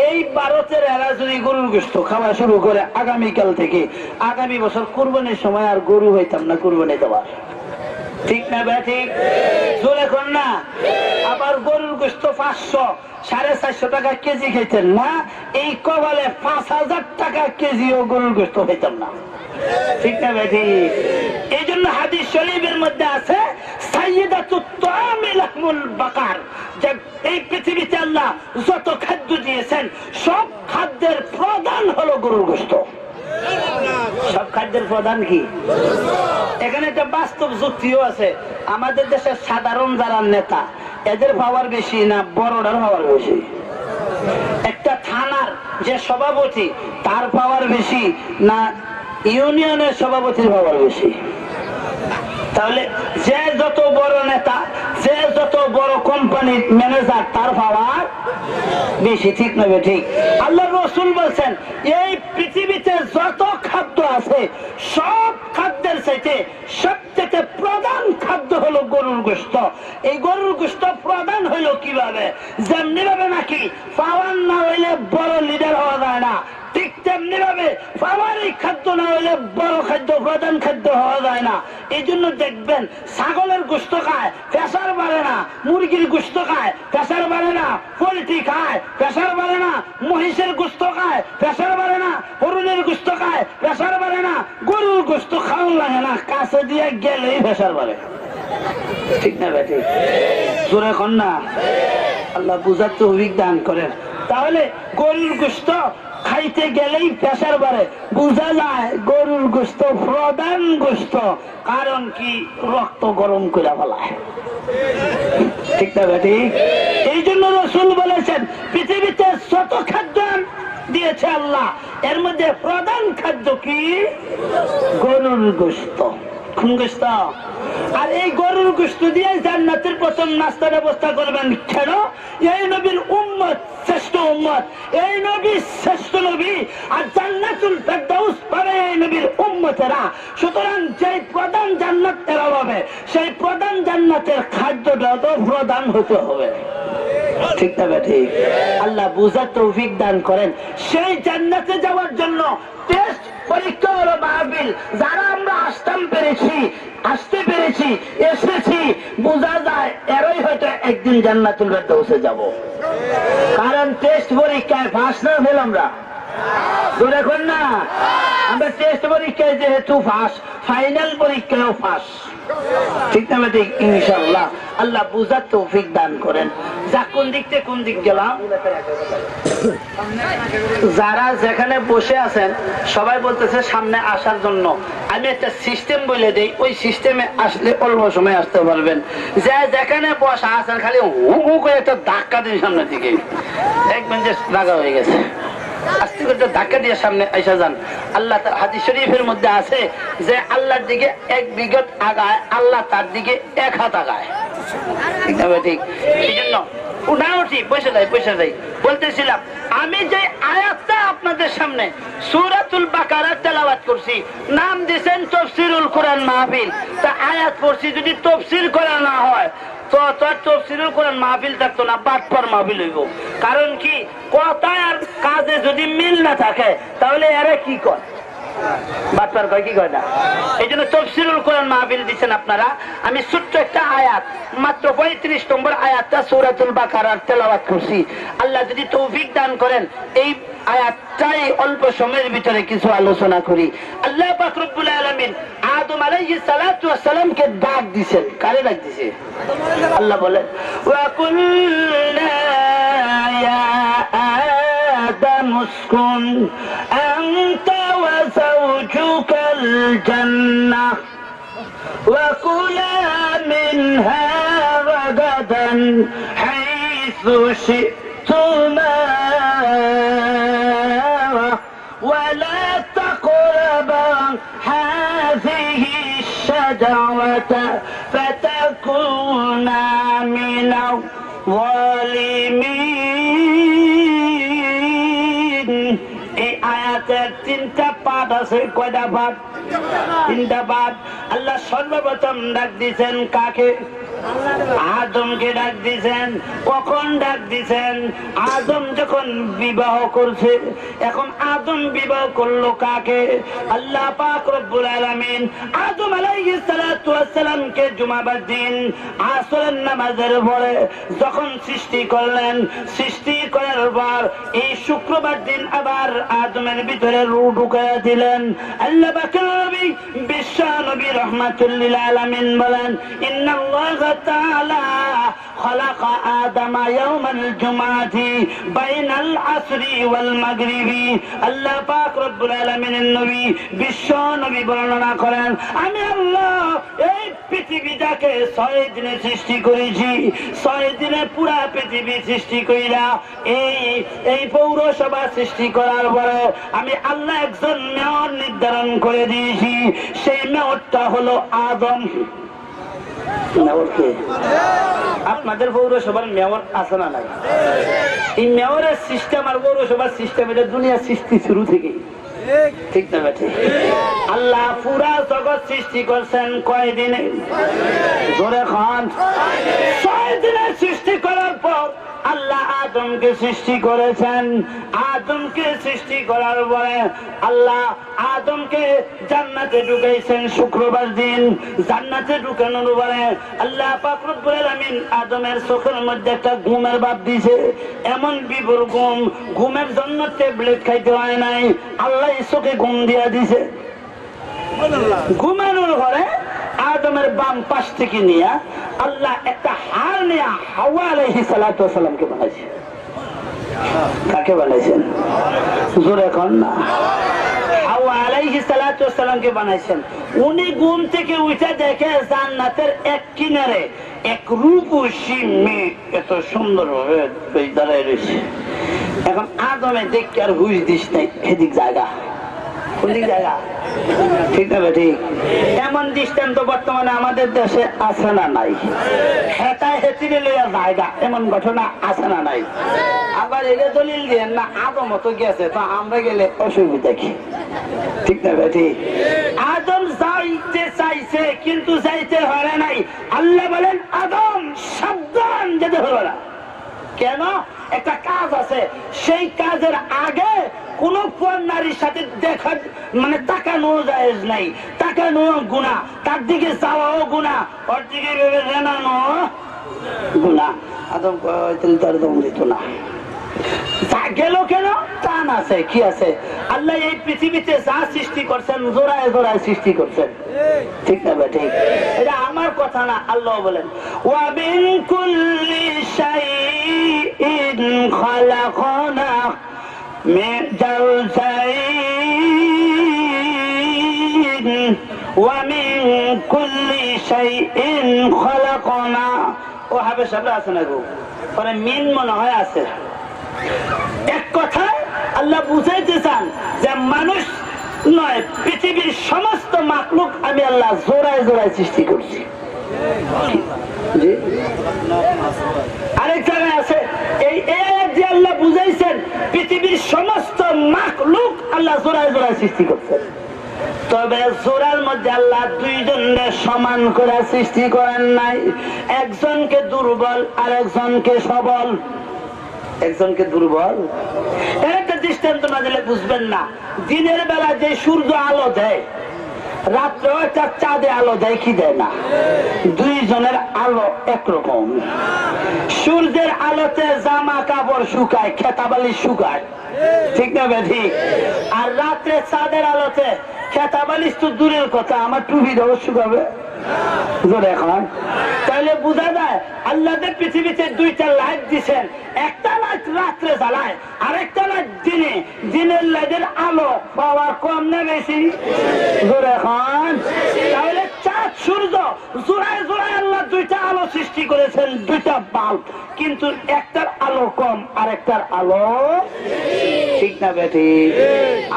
এই ভারতের এরা যদি গরুর গোশত খাওয়া শুরু করে আগামীকাল থেকে, আগামী বছর কুরবানির সময় আর গরু হইতাম না কুরবানি দেওয়ার, ঠিক না বেঠিক? জোরে কর না। আবার গরুর গোশত 500 450 টাকা কেজি খাইতেন না, এই কবালে 5000 টাকা কেজিও গরুর গোশত খাইতাম না। ঠিক না বেঠি? এই জন্য হাদিস শরীফের মধ্যে আছে সাইয়্যিদাতুত তাআমি লাহমুল বাকার, যে এই পৃথিবীতে আল্লাহ যত খাদ্য দিয়েছেন সব খাদ্যের প্রধান হলো গরুর গোশত। সব খাদ্যের প্রধান কি? এখানে একটা বাস্তব যুক্তিও আছে। আমাদের দেশের সাধারণ যারা নেতা, এদের পাওয়ার বেশি না বড়টার পাওয়ার বেশি? একটা থানার যে সভাপতি, তার পাওয়ার বেশি না ইউনিয়নের সভাপতির পাওয়ার বেশি? তাহলে যে যত বড় নেতা, যে যত বড় কোম্পানির ম্যানেজার, তার পাওয়ার বেশি। ঠিক নবে ঠিক? আল্লাহ রসুল বলছেন এই পৃথিবীতে যত খাদ্য আছে সব খাদ্যের চাইতে সবচেয়ে প্রধান খাদ্য হলো গরুর গোশত। এই গরুর গোশত প্রধান হলো কিভাবে? যেমনি ভাবে নাকি পাওয়ার না হইলে বড় লিডার হওয়া যায় না, ঠিক তেমনি ভাবে পাওয়ারই খাদ্য না হইলে বড় খাদ্য, প্রধান খাদ্য হওয়া যায় না। এই জন্য দেখবেন ছাগলের গোশত খায়, প্রেসার বাড়ে না। মুরগির গোশত খায়, প্রেসার বাড়ে না। পোল্ট্রি খায়, প্রেসার বাড়ে না। মহিষের গোশত খায়, প্রেসার বাড়ে না। হরিণের গোশত খায়, প্রেসার বাড়ে না। গরুর গোশত খাওয়ান লাগে না, কাছে দিয়ে গেলেই প্রেসার বাড়ে। ঠিক না বেটি? জোরে কন না। আল্লাহ বুঝার তৌফিক দান করেন। তাহলে গরুর গোশত খাইতে গেলেই প্রেসার বাড়ে, বুঝা যায় গরুর গোশত প্রধান গোশত। কারণ কি? রক্ত গরম করে ফেলায়। ঠিক না বেটি? এই জন্য রাসূল বলেছেন পৃথিবীতে যত খাদ্য দিয়েছে আল্লাহ, এর মধ্যে প্রধান খাদ্য কি? গরুর গোশত। কোন গোশত? আর এই গরুর গোশত দিয়ে জান্নাতের প্রথম নাস্তার ব্যবস্থা করবেন। কেন? এই নবীর উম্মত শ্রেষ্ঠ উম্মত, এই নবী শ্রেষ্ঠ নবী, আর জান্নাতুল ফেরদাউস পাবে এই নবীর উম্মতেরা। সুতরাং যে প্রধান জান্নাত এরা পাবে, সেই প্রধান জান্নাতের খাদ্যটা তো প্রধান হতে হবে। ঠিক না বেটি? আল্লাহ বুঝার তৌফিক দান করেন। সেই জান্নাতে যাওয়ার জন্য টেস্ট পরীক্ষা হলো মাহফিল। যারা আমরা আসতে পেরেছি, এসেছি, বোঝা যায় এরাই হয়তো একদিন জান্নাতুল ফেরদাউসে যাব। কারণ টেস্ট পরীক্ষায় ফাঁস না ফেল আমরা। ধরে কোন না, আমরা টেস্ট পরীক্ষায় যেহেতু ফাঁস, ফাইনাল পরীক্ষায়ও ফাঁস। ঠিক না ঠিক? ইনশাআল্লাহ আল্লাহ বুঝার তৌফিক দান করেন। যা কোন দিক থেকে কোন দিক গেলাম? যারা যেখানে বসে আছেন সবাই বলতেছে সামনে আসার জন্য। আমি একটা সিস্টেম বলে দেই, ওই সিস্টেমে আসলে অল্প সময় আসতে পারবেন। যে যেখানে বসা আছেন খালি হু হু করে একটা ধাক্কা দিন সামনের দিকে, দেখবেন যে লাগা হয়ে গেছে। আস্তে করে ধাক্কা দিয়ে সামনে এসে যান। আল্লাহ হাদিস শরীফের মধ্যে আছে যে আল্লাহর দিকে 1 বিঘত আগায়, আল্লাহ তার দিকে 1 হাত আগায়। ঠিক না ঠিক? এই জন্য উঠি বসে যাই। বলতেছিলাম আমি যে আয়াতটা আপনাদের সামনে সূরাতুল বাকারা তেলাওয়াত করছি, নাম দিয়েছেন তাফসীরুল কোরআন মাহফিল। তা আয়াত পড়ছি, যদি তাফসীর করা না হয় তো তাফসীরুল কোরআন মাহফিল থাকতো না, বাটপার মাহফিল হইব। কারণ কি? কথায় আর কাজে যদি মিল না থাকে তাহলে এরা কি করে? বাটপার কয়, কি কয় না? এই জন্য তাফসীরুল কোরআন মাহফিল দিচ্ছেন আপনারা। আমি ছোট্ট একটা আয়াত, মাত্র 35 নম্বর আয়াতটা সূরাতুল বাকারার তেলাওয়াত করছি। আল্লাহ যদি তৌফিক দান করেন এই আয়াতটাই অল্প সময়ের ভিতরে কিছু আলোচনা করি। আল্লাহ পাক রব্বুল আলামিন আদম আলাইহিস সালাতু ওয়াস সালামকে ডাক দিবেন। কারে ডাক দিছে? আল্লাহ বলেন ওয়া কুল্লা ইয়া আদম উসকুন আনতা ওয়া যাওজুকাল জান্নাহ ওয়া কুলা মিনহা রাগাদান হাইসু শি'তুমা ولا تقربا هذه الشجرة فتكونا من الظالمين. এই আয়াতের 3টা পাঠ আছে। কয়টা পাঠ? 3টা পাঠ। আল্লাহ সর্বপ্রথম ডাক দিয়েছেন কাকে? আদমকে ডাক দিছেন। কখন ডাক দিছেন? আদম যখন বিবাহ করছে। এখন আদম বিবাহ করলো কাকে? আল্লাহ পাক রব্বুল আলামিন আদম আলাইহিস সালাতু ওয়াস সালামকে জুমাবার দিন আসরের নামাজের পরে যখন সৃষ্টি করলেন, সৃষ্টি করার পর এই শুক্রবার দিন আবার আদমের ভিতরে রূহ ঢুকাইয়া দিলেন। আল্লাহ পাকের নবী বিশ্ব নবী রাহমাতুল লিল আলামিন বলেন, ইন্নাল্লাহ তাআলা খালাকা আদামা ইয়াওমাল জুমআতি বাইনাল আসরি ওয়াল মাগরিবি। আল্লাহ পাক রব্বুল আলামিনের নবী বিশ্ব নবী বর্ণনা করেন, আমি আল্লাহ এই পৃথিবীটাকে 6 দিনে সৃষ্টি করেছি। 6 দিনে পুরা পৃথিবী সৃষ্টি কইরা এই পৌরসভা সৃষ্টি করার পরে আমি আল্লাহ একজন মেয়র নির্ধারণ করে দিয়েছি। সেই মেয়রটা হলো আদম। মেয়রকে আপনাদের পৌরসভার মেয়র আছে না নাই? এই মেয়রের সিস্টেম আর পৌরসভার সিস্টেম এটা দুনিয়ার সৃষ্টি শুরু থেকে, ঠিক না বেঠে? আল্লাহ পুরা জগৎ সৃষ্টি করছেন কয় দিনে? জোরে খান। 6 দিনে সৃষ্টি করার পর আল্লাহ আদমকে সৃষ্টি করেছেন। আদমকে সৃষ্টি করার পরে আল্লাহ আদমকে জান্নাতে ঢুকাইছেন শুক্রবার দিন। জান্নাতে ঢুকানোর পরে আল্লাহ পাক রব্বুল আলামিন আদমের চোখের মধ্যে একটা ঘুমের ভাব দিয়েছে। এমন বিভোর ঘুম, ঘুমের জন্য ট্যাবলেট খাইতে হয় নাই, আল্লাহ চোখে ঘুম দিয়া দিছে। ঘুমানোর পরে আদমের বাম পাশ থেকে নিয়ে আল্লাহ একটা হাড় নিয়ে হাওয়া আলাইহিস সালাতু ওয়াস সালামকে বানাইছে। কাকে বানাইছেন? জোরে কন না। হাওয়া আলাইহিস সালাতু ওয়াস সালামকে বানাইছেন। উনি ঘুম থেকে উঠে দেখে জান্নাতের এক কিনারে এক রূপসী মেয়ে এত সুন্দর ভাবে দাঁড়ায় রয়েছে। এখন আদমে দেখে আর হুশ দিস নাই, এদিক জায়গা জায়গা, ঠিক না ঠিক? এমন দৃষ্টান্ত বর্তমানে আমাদের দেশে আছে না নাই? হেতায় হেতিরে লইয়া জায়গা, এমন ঘটনা আছে না নাই? আবার এলে দলিল দিয়ে না আদম মতো গেছে, তো আমরা গেলে অসুবিধা কি? ঠিক না ঠিক? আদম যাইতে চাইছে কিন্তু যাইতে হয় নাই। আল্লাহ বলেন আদম সাবধান, যেতে হলো না। কেন? একটা কাজ আছে, সেই কাজের আগে কোন নারীর সাথে দেখা মানে তাকানো জায়েজ নাই। তাকানো গুনাহ, তার দিকে যাওয়াও গুনাহ, ওর দিকে ভেবে জানানো গুনাহ। আদম তার দম দিত না। গেল কেন? টান আছে, কি আছে? আল্লাহ এই পৃথিবীতে যা সৃষ্টি করছেন জোড়ায় জোড়ায় সৃষ্টি করছেন, ঠিক না ঠিক? এটা আমার কথা না, আল্লাহ বলেন ওয়া মিন কুল্লি শাইইন খালাকনা মিন জাওজাইন ওয়া মিন কুল্লি শাইইন খালাকনা। ও হাবে সাহেব আছে না গো? পরে মিন মনে হয় আছে। এক কথায় আল্লাহ বুঝাইতে চান যে মানুষ নয়, পৃথিবীর সমস্ত মাখলুক আমি আল্লাহ জোড়ায় জোড়ায় সৃষ্টি করছি। আরেক জায়গায় আছে এই যে আল্লাহ বুঝাইছেন পৃথিবীর সমস্ত মাখলুক আল্লাহ জোড়ায় জোড়ায় সৃষ্টি করছেন। তবে জোড়ার মধ্যে আল্লাহ দুইজনের সমান করে সৃষ্টি করেন নাই। একজনকে দুর্বল আর একজনকে সবল। একজনকে দুর্বল, একটা দৃষ্টান্ত না দিলে বুঝবেন না। দিনের বেলা যে সূর্য আলো দেয়, রাত্রেও একটা চাঁদে আলো দেয় কি দেয় না? দুইজনের আলো একরকম। সূর্যের আলোতে জামা কাপড় শুকায়, খেতাবালি শুকায়, ঠিক না ঠিক? আর রাত্রে চাঁদের আলোতে খেতাবালি তো দূরের কথা, আমার টুপিটাও শুকাবে। তাহলে বোঝা যায় আল্লাহ পৃথিবীতে দুইটা লাইট দিচ্ছেন, একটা লাইট রাত্রে জ্বালায় আর একটা লাইট দিনে। দিনের লাইটের আলো পাওয়ার কম না বেশি? জোরে খান। তাহলে চাঁদ সূর্য জোড়ায় জোড়ায় আল্লাহ দুইটা আলো সৃষ্টি করেছেন, দুইটা বাল্ব, কিন্তু একটার আলো কম আর একটার আলো, ঠিক না বেটি?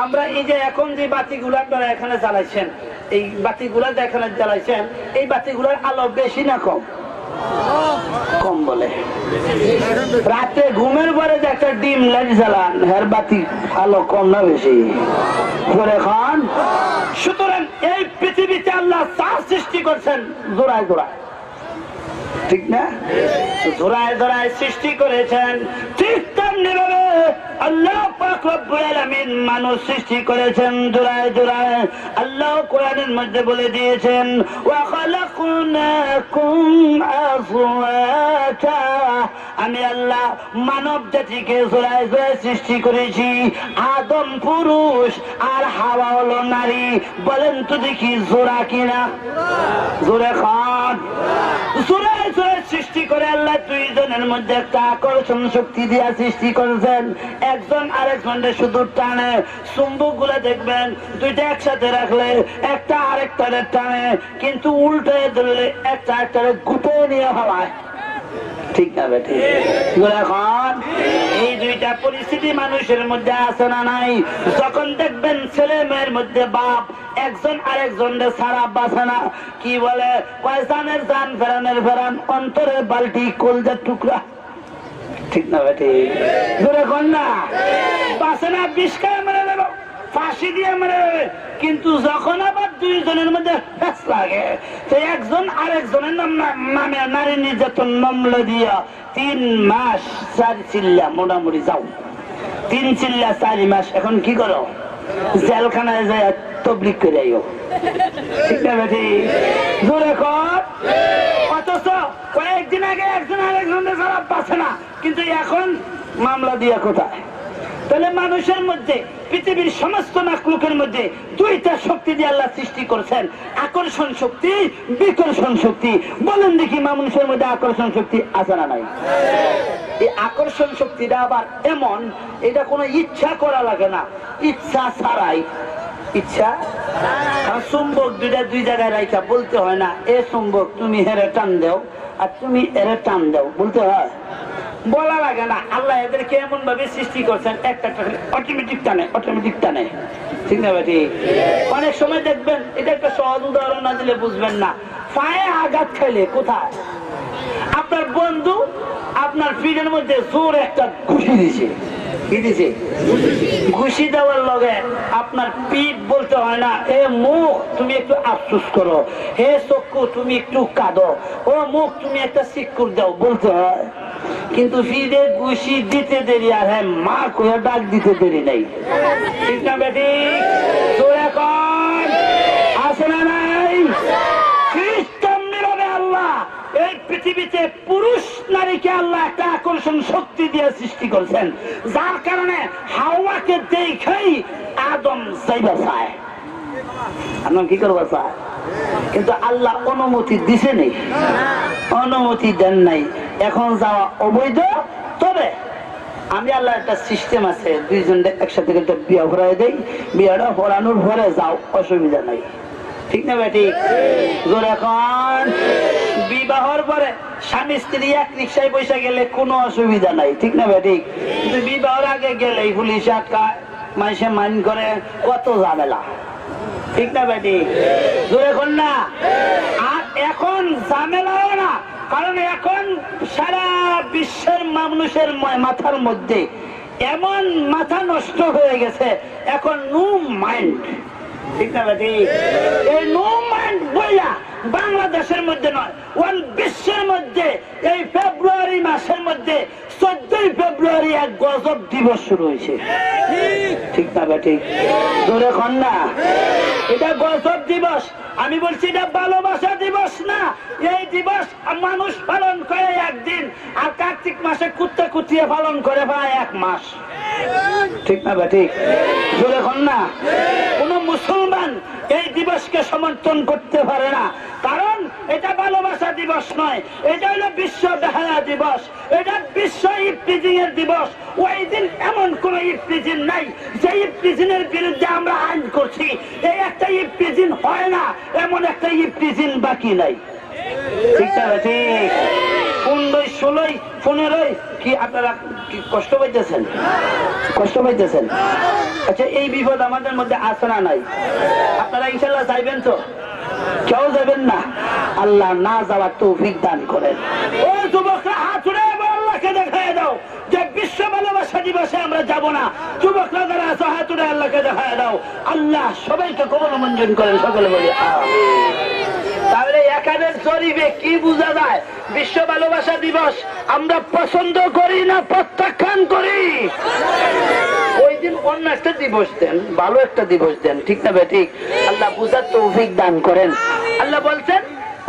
আমরা এই যে এখন যে বাতিগুলো আপনারা এখানে জ্বালাইছেন, এই বাতিগুলা এখানে জ্বালাইছেন, এই বাতিগুলোর আলো বেশি না কম? কম বলে। রাতে ঘুমের পরে যে একটা ডিম লাইট জ্বালান, এর বাতি আলো কম না বেশি? করে খান। সুতরাং এই পৃথিবীতে আল্লাহ যা সৃষ্টি করছেন জোড়ায় জোড়ায়, ঠিক না? জোড়ায় জোড়ায় সৃষ্টি করেছেন, ঠিক তেমনি ভাবে আল্লাহ পাক রব্বুল আলামিন মানুষ সৃষ্টি করেছেন জোড়ায় জোড়ায়। আল্লাহ কোরআনের মধ্যে বলে দিয়েছেন, ওয়া খালাকনাকুম আযওয়াজা, আমি আল্লাহ মানব জাতিকে জোড়ায় জোড়ায় সৃষ্টি করেছি। আদম পুরুষ আর হাওয়া হলো নারী। বলেন তো দেখি জোড়া কিনা? জোরে খান। জোড়ায় জোড়ায় সৃষ্টি করে আল্লাহ দুইজনের মধ্যে একটা আকর্ষণ শক্তি দিয়া সৃষ্টি করেছেন। একজন আরেকজনের শুধু টানে। চুম্বক গুলা দেখবেন দুইটা একসাথে রাখলে একটা আরেকটারে টানে, কিন্তু উল্টে ধরলে একটা একটারে গুটে নিয়ে হওয়ায়। ঠিক না বেটি? এখন এই দুইটা পরিস্থিতি মানুষের মধ্যে আছে না নাই? যখন দেখবেন ছেলে মেয়ের মধ্যে বাপ একজন আরেকজনের ছাড়া বাঁচে না, কি বলে, কয়জানের জান ফেরানের ফেরান, অন্তরে বালতি কলজার টুকরা। ঠিক না বেটি? জোরে কর না। বাঁচে না, বিষ খায় মেরে দেবো, ফাঁসি দিয়ে মেরে দেবে। কিন্তু যখন আবার দুইজনের মধ্যে ফেস লাগে, তো একজন আরেকজনের নামে নারী নির্যাতন মামলা দিয়া 3 মাস 4 চিল্লা মোটামুটি যাও, 3 চিল্লা 4 মাস। এখন কি করো? জেলখানায় যায় তবলিগ করে আইও। ঠিক না বেটি? জোরে কর। অথচ কয়েকদিন আগে একজন আরেকজনের ছাড়া বাঁচে না, কিন্তু এখন মামলা দিয়া কোথায়? তাহলে মানুষের মধ্যে, পৃথিবীর সমস্ত মাখলুকের মধ্যে দুইটা শক্তি দিয়ে আল্লাহ সৃষ্টি করেছেন, আকর্ষণ শক্তি, বিকর্ষণ শক্তি। বলেন দেখি মানুষের মধ্যে আকর্ষণ শক্তি আছে না নাই? এই আকর্ষণ শক্তিটা আবার এমন, এটা কোনো ইচ্ছা করা লাগে না, ইচ্ছা ছাড়াই। ইচ্ছা, চুম্বক দুইটা দুই জায়গায় রাখা বলতে হয় না, এ চুম্বক তুমি হেরে টান দাও আর তুমি এরে টান দাও, বলতে হয়? বলা লাগে না। আল্লাহ এদেরকে এমন ভাবে সৃষ্টি করছেন, একটা অটোমেটিক টানে, অটোমেটিক টানে। ঠিক না বেটি? অনেক সময় দেখবেন, এটা একটা সহজ উদাহরণ না দিলে বুঝবেন না। পায়ে আঘাত খাইলে কোথায়? আপনার বন্ধু আপনার পিঠের মধ্যে জোর একটা ঘুষি দিছে। কি দিছে? ঘুষি দেওয়ার লগে আপনার পিঠ বলতে হয় না, এ মুখ তুমি একটু আফসোস করো, হে চক্ষু তুমি একটু কাঁদো, ও মুখ তুমি একটা সিক্কুর দাও, বলতে হয়। কিন্তু ফিরে ঘুষি দিতে দেরি আর হ্যাঁ মা কয়ে ডাক দিতে দেরি নাই। ঠিক না বেটি? তো এখন আছে না নাই? আল্লাহ এই পৃথিবীতে পুরুষ নারীকে আল্লাহ একটা আকর্ষণ শক্তি দিয়ে সৃষ্টি করেছেন, যার কারণে হাওয়াকে দেখেই আদম যাইবা চায়। আদম কি করবা চায়? কিন্তু আল্লাহ অনুমতি দিছে নেই, অনুমতি দেন নাই। এখন যাওয়া অবৈধ। তবে আমি আল্লাহ একটা সিস্টেম আছে, দুইজন একসাথে একটা বিয়া ভরাই দেই, বিয়াটা ভরানোর পরে যাও, অসুবিধা নাই। ঠিক না বেটি? এখন বিবাহর পরে স্বামী স্ত্রী এক রিক্সায় পয়সা গেলে কোনো অসুবিধা নাই। ঠিক না বেটি? কিন্তু বিবাহর আগে গেলে পুলিশ আটকায়, মানুষে মাইন করে, কত ঝামেলা। ঠিক না বেটি? এখন না, আর এখন ঝামেলাও না, কারণ এখন সারা বিশ্বের মানুষের মাথার মধ্যে এমন মাথা নষ্ট হয়ে গেছে, এখন নো মাইন্ড। ঠিক না বেটি? এই নো মাইন্ড বইলা বাংলাদেশের মধ্যে নয়, ওয়ান বিশ্বের মধ্যে এই ফেব্রুয়ারি মাসের মধ্যে 14 ফেব্রুয়ারি এক গজব দিবস শুরু হয়েছে। ঠিক না বেটি? ধরে খন না, এটা গজব দিবস। আমি বলছি এটা ভালোবাসা দিবস না। এই দিবস মানুষ পালন করে একদিন, আর কার্তিক মাসে কুত্তে কুতিয়ে পালন করে প্রায় 1 মাস। ঠিক না বেটি? ধরে খন না, কোন মুসলমান এই দিবসকে সমর্থন করতে পারে না, কারণ এটা ভালোবাসা দিবস নয়, এটা হলো বিশ্ব বেহায়া দিবস, এটা বিশ্ব ইফতিজিং এর দিবস। ওই দিন এমন কোন ইফতিজিং নাই যে ইফতিজিংয়ের বিরুদ্ধে আমরা আইন করছি। এই একটা ইফতিজিং হয় না, এমন একটা ইফতিজিং বাকি নাই। ঠিক না ঠিক? 15, 16, 15 কি আপনারা কি কষ্ট পাইতেছেন? কষ্ট পাইতেছেন? আচ্ছা, এই বিপদ আমাদের মধ্যে আছে না নাই? আপনারা ইনশাল্লাহ যাইবেন তো? কেউ যাবেন না? আল্লাহ না যাওয়ার তৌফিক দান করেন। ও যুবকরা, হাত উঠে আল্লাহকে দেখায় দাও যে বিশ্ব ভালোবাসা দিবসে আমরা যাব না। যুবকরা যারা আছো, হাত উঠে আল্লাহকে দেখায় দাও। আল্লাহ সবাইকে কবুল মঞ্জুর করেন, সকলে বলি আমিন। তাহলে এক এখানে জরিপে কি বোঝা যায়? বিশ্ব ভালোবাসা দিবস আমরা পছন্দ করি না প্রত্যাখ্যান করি? ওই দিন অন্য একটা দিবস দেন, ভালো একটা দিবস দেন, ঠিক না ঠিক? আল্লাহ বুঝার তৌফিক দান করেন। আল্লাহ বলছেন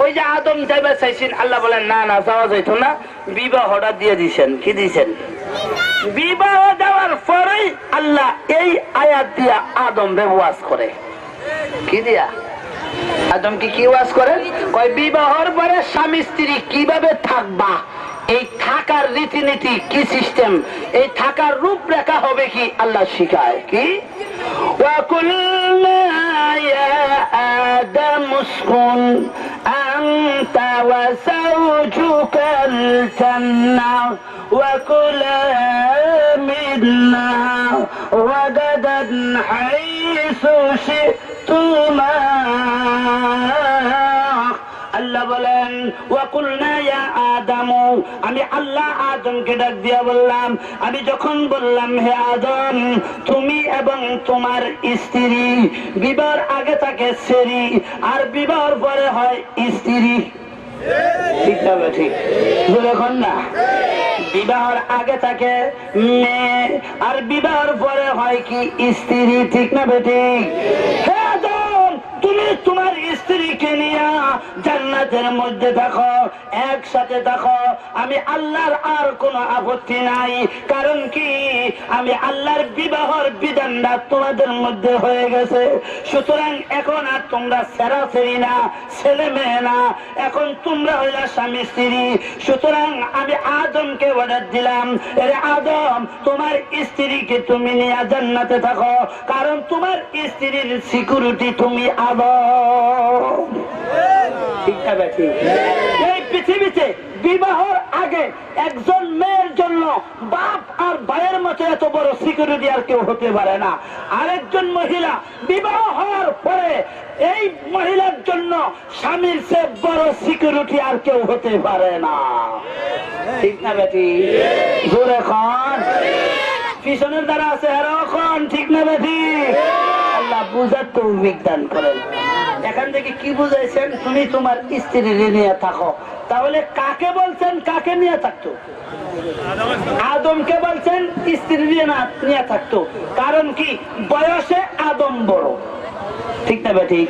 ওই যে আদম যাইবা চাইছেন, আল্লাহ বলেন না না যাওয়া যাইতো না, বিবাহটা দিয়ে দিছেন। কি দিছেন? বিবাহ দেওয়ার পরেই আল্লাহ এই আয়াত দিয়া আদম ওয়াজ করে। কি দিয়া? আদমকে কি ওয়াজ করেন? কয় বিবাহর পরে স্বামী স্ত্রী কিভাবে থাকবা, এই থাকার রীতিনীতি কি সিস্টেম, এই থাকার রূপরেখা হবে কি আল্লাহ শিখায়। কি وَقُلْنَا يَا آدَمُ اسْكُنْ أَنْتَ وَزَوْجُكَ الْجَنَّةَ وَكُلَا مِنْهَا رَغَدًا حَيْثُ شِئْتُمَا। আল্লাহ বলেন ওয়াকুলনা ইয়া আদামু, আমি আল্লাহ আদমকে ডাক দিয়া বললাম, আমি যখন বললাম হে আদম তুমি এবং তোমার স্ত্রী, বিবাহের আগে থাকে স্ত্রী আর বিবাহের পরে হয় স্ত্রী। ঠিক না ঠিক? যখন না বিবাহের আগে থাকে মেয়ে আর বিবাহের পরে হয় কি স্ত্রী। ঠিক না বেঠিক? হে আদম তুমি তোমার স্ত্রীকে নিয়ে জান্নাতের মধ্যে থাকো, একসাথে থাকো, আমি আল্লাহর আর কোনো আপত্তি নাই। কারণ কি আমি আল্লাহর বিবাহের বিধানটা তোমাদের মধ্যে হয়ে গেছে। সুতরাং এখন আর তোমরা সেরাসেরি না, ছেলে মেয়ে না, এখন তোমরা হইলা স্বামী স্ত্রী। সুতরাং আমি আদমকে অর্ডার দিলাম, আরে আদম তোমার স্ত্রীকে তুমি নিয়ে জান্নাতে থাকো, কারণ তোমার স্ত্রীর সিকিউরিটি তুমি আদম। ঠিক না বেঠিক? এই পৃথিবীতে বিবাহের আগে একজন মেয়ের জন্য বাপ আর ভাইয়ের মতো এত বড় সিকিউরিটি আর কেউ হতে পারে না। আরেকজন মহিলা বিবাহ হওয়ার পরে এই মহিলার জন্য স্বামীর চেয়ে বড় সিকিউরিটি আর কেউ হতে পারে না। ঠিক না বেটি? জোরে খান। পিছনের দ্বারা আছে এখন। ঠিক না বেটি? আল্লাহ বুঝার তৌফিক দান করেন। এখান থেকে কি বুঝাইছেন? তুমি তোমার স্ত্রী নিয়ে থাকো। তাহলে কাকে বলছেন কাকে নিয়ে থাকতো? আদমকে বলছেন স্ত্রী নিয়ে থাকতো। কারণ কি বয়সে আদম বড়। ঠিক না বেটি?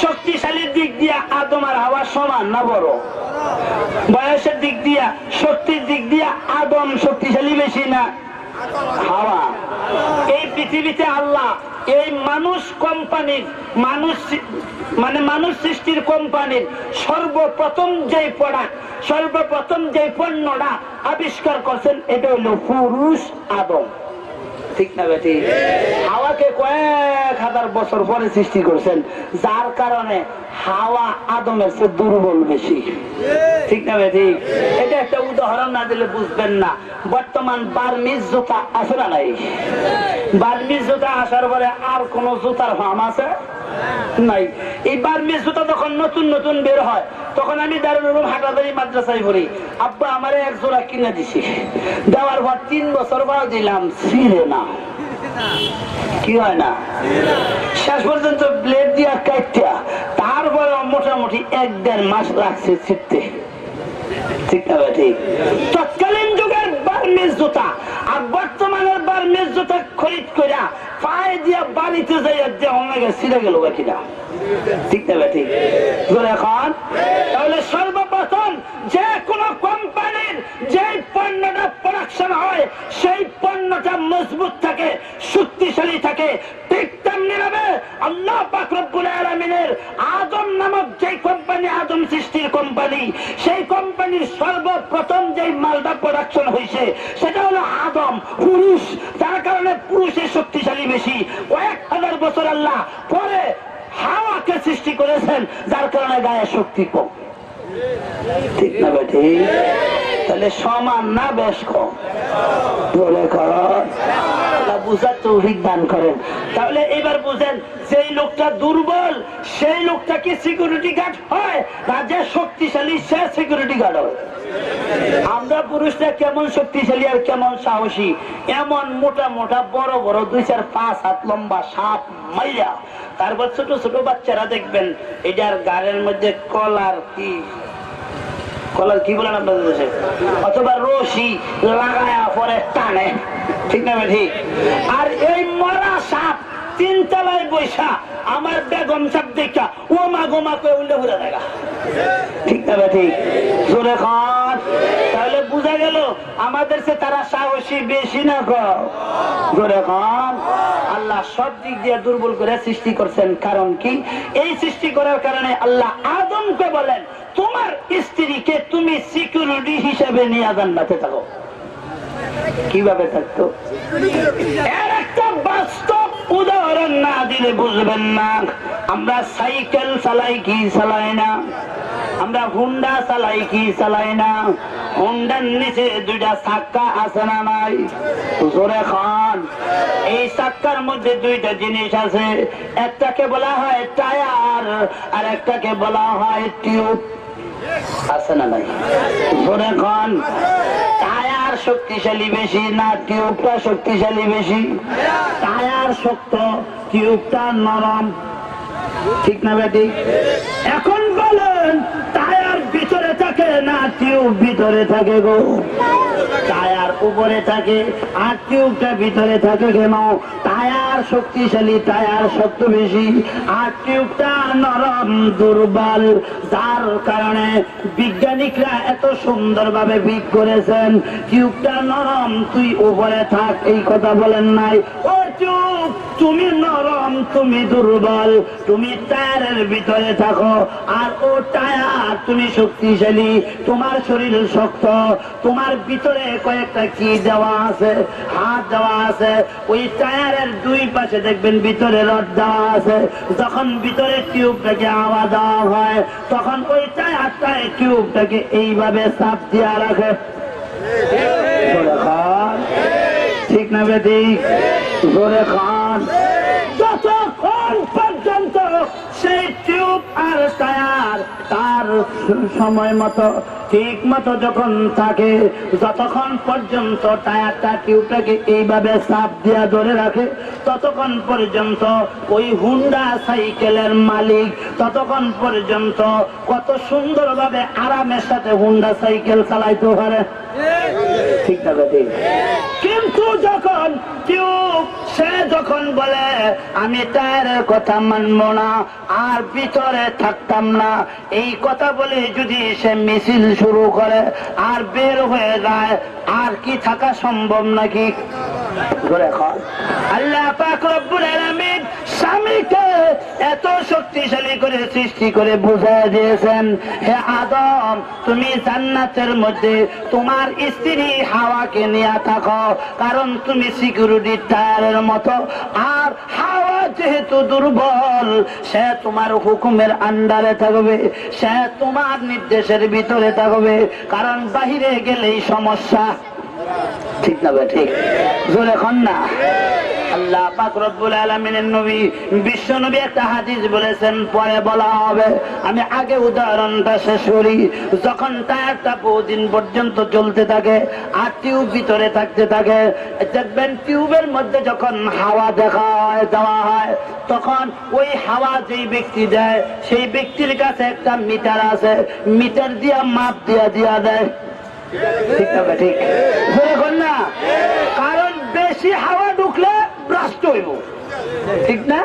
শক্তিশালীর দিক দিয়ে আদম আর হাওয়া সমান না বড়? বয়সের দিক দিয়া শক্তির দিক দিয়া আদম শক্তিশালী বেশি না হাওয়া? এই পৃথিবীতে আল্লাহ এই মানুষ কোম্পানির মানুষ সৃষ্টির কোম্পানির সর্বপ্রথম যে প্রোডাক্ট, সর্বপ্রথম যে পণ্যটা আবিষ্কার করছেন এটা হলো পুরুষ আদম। ঠিক না বেটি? হাওয়াকে কয়েক হাজার বছর পরে সৃষ্টি করছেন, যার কারণে হাওয়া আদমের চেয়ে দুর্বল বেশি। ঠিক না বেটি? এটা একটা উদাহরণ না দিলে বুঝবেন না। বর্তমান বার্মিজ জুতা আছে না নাই? বার্মিজ জুতা আসার পরে আর কোন জুতার ফার্ম আছে নাই। এই বার্মিজ জুতা যখন নতুন নতুন বের হয় তখন আমি দারুল উলুম হাটাদারি মাদ্রাসায় পড়ি, আব্বা আমারে এক জোড়া কিনে দিছি। দেওয়ার পর 3 বছর বাদ দিলাম, ছিঁড়ে না। কি হয় না? শেষ পর্যন্ত ব্লেড দিয়া কাটটা তারপরে মোটামুটি 1-1.5 মাস লাগছে ছিঁড়তে। ঠিক না ঠিক? তৎকালীন যুগের বার্মিজ জুতা আর বর্তমানের বার্মিজ জুতা খরিদ করে পায়ে দিয়া বাড়িতে যাইয়া যে ছিঁড়ে গেল কিনা। ঠিক না ঠিক? এখন তাহলে সর্বপ্রথম যে কোনো কোম্পানির যে পণ্যটা প্রোডাকশন হয় সেই পণ্যটা মজবুত থাকে, শক্তিশালী থাকে। ঠিক তেমনি ভাবে আল্লাহ পাক রব্বুল আলামিনের আদম নামক যে কোম্পানি, আদম সৃষ্টির কোম্পানি, সেই কোম্পানির সর্বপ্রথম যে মালটা প্রোডাকশন হয়েছে সেটা হলো আদম, পুরুষ। যার কারণে পুরুষের শক্তিশালী বেশি। কয়েক হাজার বছর আল্লাহ পরে হাওয়াকে সৃষ্টি করেছেন, যার কারণে গায়ে শক্তি কম। ঠিক না বেটি? তাহলে সমান না বেশ কম? বলে বুঝার তৌফিক দান করেন। তাহলে এবার বুঝেন, যেই লোকটা দুর্বল সেই লোকটা কি সিকিউরিটি গার্ড হয় না যে শক্তিশালী সে সিকিউরিটি গার্ড হয়? আমরা পুরুষরা কেমন শক্তিশালী আর কেমন সাহসী, এমন মোটা মোটা বড় বড় 2-4-5 হাত লম্বা সাপ মাইয়া, তারপর ছোট ছোট বাচ্চারা দেখবেন এটার গাড়ের মধ্যে কলার কি বলেন আপনাদের দেশে, অথবা রশি লাগায়া পরে টানে, ঠিক না ঠিক? আর এই মরা সাপ 3 তলায় বৈশা আমার বেগম সাপ দেখা ও মা গোমা করে উল্টে ঘুরে দেখা, ঠিক না ঠিক? জোরে খান। তাহলে বুঝা গেল আমাদের সে তারা সাহসী বেশি না কম? জোরে খান। আল্লাহ সব দিক দিয়ে দুর্বল করে সৃষ্টি করছেন, কারণ কি? এই সৃষ্টি করার কারণে আল্লাহ আদমকে বলেন তোমার স্ত্রীকে তুমি সিকিউরিটি হিসেবে নিয়ে জান্নাতে থাকো। কিভাবে থাকতো এর একটা বাস্তব উদাহরণ না দিলে বুঝবেন না। আমরা সাইকেল চালাই কি চালাই না? আমরা হুন্ডা চালাই কি চালাই না? হুন্ডার নিচে 2টা চাক্কা আছে না নাই? জোরে খান। এই চাক্কার মধ্যে 2টা জিনিস আছে, একটাকে বলা হয় টায়ার আর একটাকে বলা হয় টিউব, আছে না নাই? জোরে খান। টায়ার শক্তিশালী বেশি না টিউবটা শক্তিশালী বেশি? টায়ার শক্ত, টিউবটা নরম, ঠিক না বেটি? এখন বলেন টায়ার ভিতরে থাকে না টিউব ভিতরে থাকে গো? টায়ার উপরে থাকে আর টিউবটা ভিতরে থাকে কেন? টায়ার শক্তিশালী, টায়ার শক্ত বেশি, আর টিউবটা নরম দুর্বল, যার কারণে বিজ্ঞানিকরা এত সুন্দরভাবে বিগ করেছেন টিউবটা নরম তুই উপরে থাক, এই কথা বলেন নাই? ও টিউব তুমি নরম, তুমি দুর্বল, তুমি টায়ারের ভিতরে থাকো, আর ও টায়ার তুমি শক্তিশালী, তোমার শরীর শক্ত, তোমার ভিতরে কয়েকটা কি দেওয়া আছে, হাত দেওয়া আছে, ওই টায়ারের 2 পাশে দেখবেন ভিতরে রড দেওয়া আছে। যখন ভিতরে টিউবটাকে হাওয়া দেওয়া হয় তখন ওই টায়ারটায় টিউবটাকে এইভাবে চাপ দিয়া রাখে, ঠিক না বেটি? জোরে খান। যতক্ষণ পর্যন্ত সেই টিউব আর টায়ার তার সময় মতো ঠিক মতো যখন থাকে, যতক্ষণ পর্যন্ত টায়ারটা টিউবটাকে এইভাবে চাপ দিয়া ধরে রাখে, ততক্ষণ পর্যন্ত ওই হুন্ডা সাইকেলের মালিক ততক্ষণ পর্যন্ত কত সুন্দরভাবে আরামের সাথে হুন্ডা সাইকেল চালাইতে পারে, ঠিক না বেটি? কিন্তু যখন টিউব সে যখন বলে আমি টায়ারের কথা মানবো না আর ভিতরে থাকতাম না, এই কথা বলে যদি সে মিছিল শুরু করে আর বের হয়ে যায়, আর কি থাকা সম্ভব নাকি? আল্লাহ পাক রব্বুল আলামিন স্বামীকে এত শক্তিশালী করে সৃষ্টি করে বুঝাই দিয়েছেন, হে আদম তুমি জান্নাতের মধ্যে তোমার স্ত্রী হাওয়াকে নিয়ে থাকো, কারণ তুমি সিকিউরিটি টায়ারের মতো, আর হাওয়া যেহেতু দুর্বল সে তোমার হুকুমের আন্ডারে থাকবে, সে তোমার নির্দেশের ভিতরে থাকবে, কারণ বাহিরে গেলেই সমস্যা, ঠিক না ভাই? ঠিক জোরে খন না। আল্লাহ পাক রব্বুল আলামিনের নবী বিশ্ব নবী একটা হাদিস বলেছেন, পরে বলা হবে, আমি আগে উদাহরণটা শেষ করি। যখন টায়ারটা বহুদিন পর্যন্ত চলতে থাকে আর টিউব ভিতরে থাকতে থাকে, দেখবেন টিউবের মধ্যে যখন হাওয়া দেওয়া হয় তখন ওই হাওয়া যেই ব্যক্তি দেয় সেই ব্যক্তির কাছে একটা মিটার আছে, মিটার দিয়া মাপ দিয়া দেয়, ঠিক না? ঠিক বলুন না, কারণ বেশি হাওয়া ঢুকলে ব্রাস্ট হইব, ঠিক না?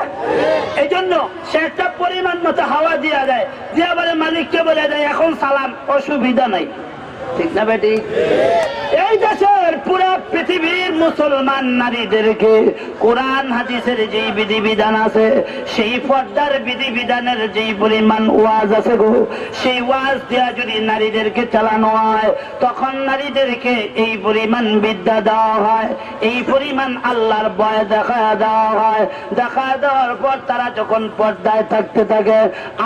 এই জন্য সে একটা পরিমাণ মতো হাওয়া দিয়া দেয়, দিয়া বলে মালিককে বলে দেয় এখন সালাম, অসুবিধা নাই, ঠিক না বেটি? এই দেশের পুরো পৃথিবীর মুসলমান নারীদেরকে কোরআন হাদিসের যেই বিধিবিধান আছে, সেই পর্দার বিধিবিধানের যেই পরিমাণ ওয়াজ আছে গো, সেই ওয়াজ দেওয়া যদি নারীদেরকে চালানো হয় তখন নারীদেরকে এই পরিমাণ বিদ্যা দেওয়া হয়, এই পরিমাণ আল্লাহর ভয় দেখা দেওয়া হয়, দেখা দেওয়ার পর তারা যখন পর্দায় থাকতে থাকে,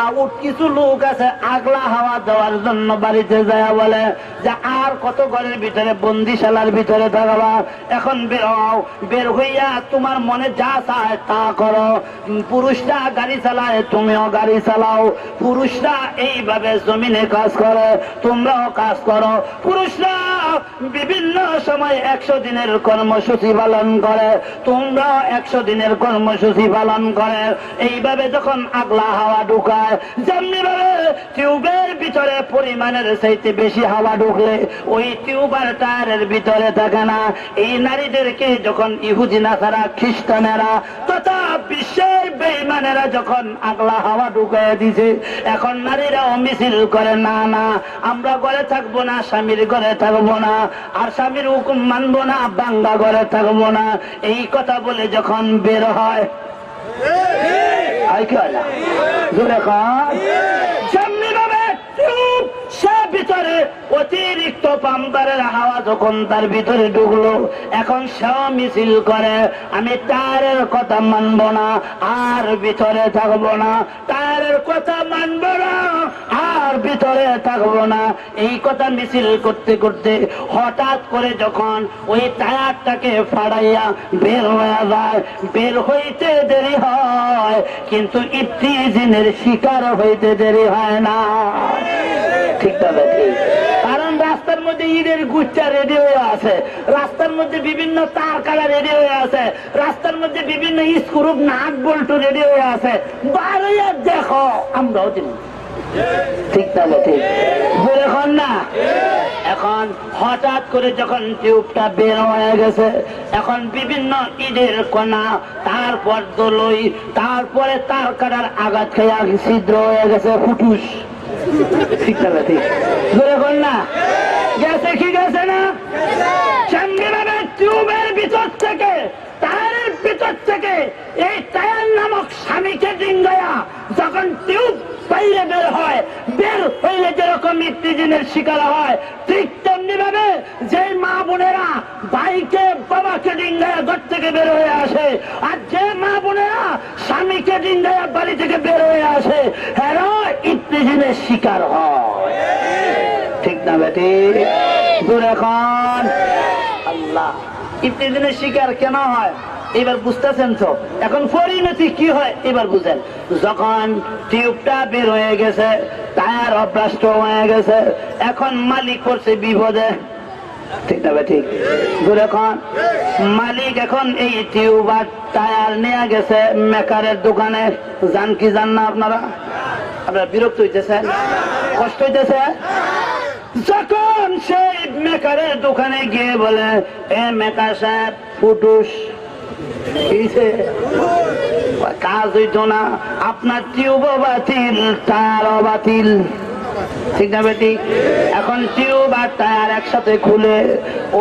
আউট কিছু লোক আছে আগলা হাওয়া দেওয়ার জন্য বাড়িতে যায় বলে যে আর কত ঘরের ভিতরে বন্দিশালার ভিতরে থাকবা, এখন বের হও, বের হইয়া তোমার মনে যা চায় তা করো। পুরুষরা গাড়ি চালায়, তুমিও গাড়ি চালাও। পুরুষরা এইভাবে জমিনে কাজ করে, তোমরাও কাজ করো। পুরুষরা বিভিন্ন সময় 100 দিনের কর্মসূচি পালন করে, তোমরাও 100 দিনের কর্মসূচি পালন করে। এইভাবে যখন আগলা হাওয়া ঢুকায়, যেমনি ভাবে টিউবের ভিতরে পরিমাণের চাইতে বেশি হাওয়া ঢুকলে ওই টিউবার টায়ারের ভিতরে থাকে না। এই নারীদেরকে যখন ইহুদি নাসারা, খ্রিস্টানেরা তথা বিশ্বের বেঈমানেরা যখন আগলা হাওয়া ঢুকায় দিছে, এখন নারীরাও মিছিল করে, না না আমরা ঘরে থাকবো না, স্বামীর ঘরে থাকবো না, আর স্বামীর হুকুম মানবো না, বাঙ্গা ঘরে থাকবো না। এই কথা বলে যখন বের হয়, ভিতরে অতিরিক্ত পাম্পারের হাওয়া যখন তার ভিতরে ঢুকলো, এখন সেও মিছিল করে, আমি টায়ারের কথা মানবো না, আর ভিতরে থাকবো না, টায়ারের কথা মানবো না, আর ভিতরে থাকবো না। এই কথা মিছিল করতে করতে হঠাৎ করে যখন ওই টায়ারটাকে ফাড়াইয়া বের হয়ে যায়, বের হইতে দেরি হয় কিন্তু ইফতিজিনের শিকার হইতে দেরি হয় না। ঠিক তবে ঠিক, কারণ রাস্তার মধ্যে ঈদের গুচ্ছা রেডি হয়ে আছে, রাস্তার মধ্যে বিভিন্ন তার কাটা রেডি হয়ে আছে, রাস্তার মধ্যে বিভিন্ন স্ক্রু নাট বল্টু রেডি হয়ে আছে। বারোয়া দেখো, আমরাও চিনি। ঠিক তবে ঠিক, এখন না, এখন হঠাৎ করে যখন টিউবটা বের হয়ে গেছে, এখন বিভিন্ন ঈদের কণা, তারপর দলই, তারপরে তার কাটার আঘাত খেয়ে ছিদ্র হয়ে গেছে, ফুটুস। ঠিক তবে ঠিক, এখন না গেছে, কি গেছে না? চন্দ্রভাবে টিউবের ভিতর থেকে, টায়ারের ভিতর থেকে এই টায়ার নামক স্বামীকে ডিঙ্গায়া যখন টিউব বাইরে বের হয়, বের হইলে যেরকম ইফতিজিনের শিকার হয়, ঠিক তেমনি ভাবে যে মা বোনেরা ভাইকে বাবাকে ডিঙ্গায়া ঘর থেকে বের হয়ে আসে, আর যে মা বোনেরা স্বামীকে ডিঙ্গায়া বাড়ি থেকে বের হয়ে আসে, এরা ইফতিজিনের শিকার হয়। ঠিক না বেটি? এখন আল্লাহ ইফতিজিনের শিকার কেন হয় এবার বুঝতেছেন তো? এখন পরিণতি কি হয় এবার বুঝেন। যখন টিউবটা বের হয়ে গেছে, টায়ার অভ্রাষ্ট হয়ে গেছে, এখন মালিক পড়ছে বিপদে। ঠিক না ঠিক? এখন মালিক এখন এই টিউব আর টায়ার নিয়ে গেছে মেকারের দোকানে। যান কি যান না আপনারা? আপনারা বিরক্ত হইতেছেন, কষ্ট হইতেছে? যখন সেই মেকারের দোকানে গিয়ে বলে, এ মেকার সাহেব, ফুটুস কাজ হইতো না, আপনার টিউবও বাতিল, টায়ারও বাতিল। ঠিক না বেটি? এখন টিউব আর টায়ার একসাথে খুলে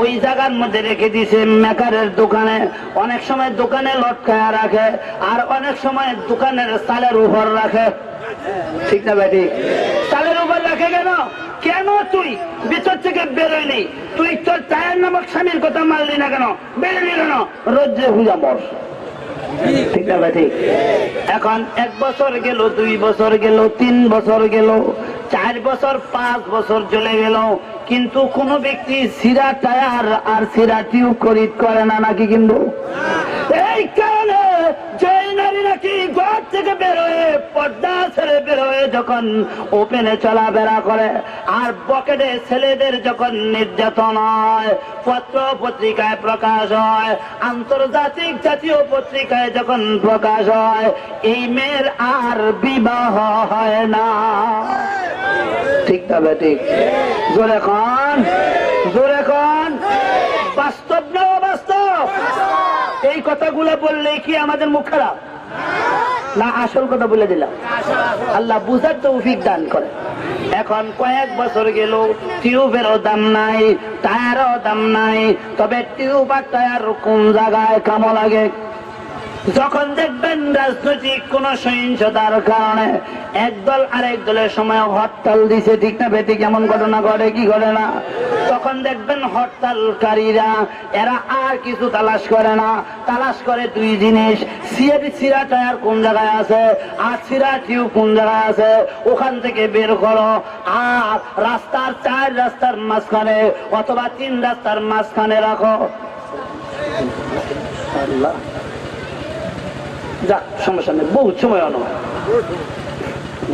ওই জায়গার মধ্যে রেখে দিছে মেকারের দোকানে। অনেক সময় দোকানে লটকায়া রাখে, আর অনেক সময় দোকানের চালের উপর রাখে। ঠিক না বেটি? চালের উপর রাখে কেন? কেন তুই ভিতর থেকে বেরোয়নি? তুই তোর টায়ার নামক স্বামীর কথা মানলি না কেন? বেরোলি কেন? রোদ্রে ভুজা মর। ঠিক না ঠিক? এখন 1 বছর গেল, 2 বছর গেল, 3 বছর গেল, 4 বছর, 5 বছর চলে গেল, কিন্তু কোন ব্যক্তি সিরা টায়ার আর সিরা টিউব খরিদ করে না নাকি? কিন্তু এই কারণে যে নারী নাকি ঘর থেকে বেরোয়, পর্দা ছেড়ে বেরোয়, যখন ওপেনে চলাফেরা করে, আর পকেটে ছেলেদের যখন নির্যাতন হয়, পত্র পত্রিকায় প্রকাশ হয়, আন্তর্জাতিক জাতীয় পত্রিকায় যখন প্রকাশ হয়, এই মেয়ের আর বিবাহ হয় না। ঠিক তবে ঠিক, জোরে খান, জোরে খান। বাস্তব না অবাস্তব? এই কথাগুলো বললে কি আমাদের মুখ খারাপ না? আসল কথা বলে দিলাম, আল্লাহ বুঝার তৌফিক দান করে। এখন কয়েক বছর গেল, টিউবেরও দাম নাই, টায়ারও দাম নাই। তবে টিউব আর টায়ার কোন জায়গায় কামো লাগে? যখন দেখবেন রাজনৈতিক কোন সহিংসতার কারণে একদল আরেক দলের সময় হরতাল দিছে, ঠিক না বেটি, কেমন ঘটনা ঘটে কি ঘটে না, তখন দেখবেন হরতালকারীরা এরা আর কিছু তালাশ করে না, তালাশ করে দুই জিনিস, সিরা টায়ার কোন জায়গায় আছে আর সিরা টিউব কোন জায়গায় আছে, ওখান থেকে বের করো। আর রাস্তার 4 রাস্তার মাঝখানে অথবা 3 রাস্তার মাঝখানে রাখো। আল্লাহ, যাক সমস্যা নেই, বহুত সময় নয়।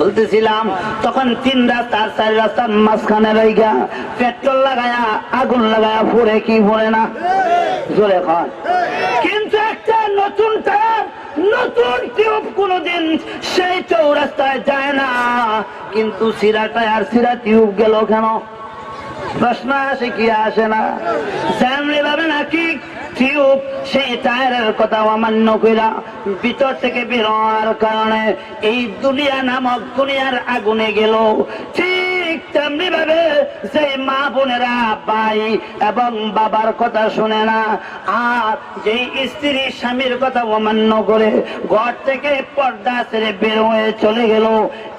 বলতেছিলাম তখন 3 রাস্তা আর 4 রাস্তার মাঝখানে রাইগা পেট্রোল লাগায়া আগুন লাগায়া ফুরে কি ফুরে না, জোরে খান। কিন্তু একটা নতুন টায়ার নতুন টিউব কোনদিন সেই চৌরাস্তায় যায় না, কিন্তু সিরা টায়ার সিরা টিউব গেল কেন? প্রশ্ন আসে কি আসে না? জানলে ভাবে নাকি টিউব সেই টায়ারের কথা অমান্য কইরা ভিতর থেকে বের হওয়ার কারণে এই দুনিয়া নামক দুনিয়ার আগুনে গেল। ঠিক তেমনি ভাবে যে মা বোনেরা ভাই এবং বাবার কথা শুনে না, আর যেই স্ত্রী স্বামীর কথা অমান্য করে ঘর থেকে পর্দা ছেড়ে বের হয়ে চলে গেল,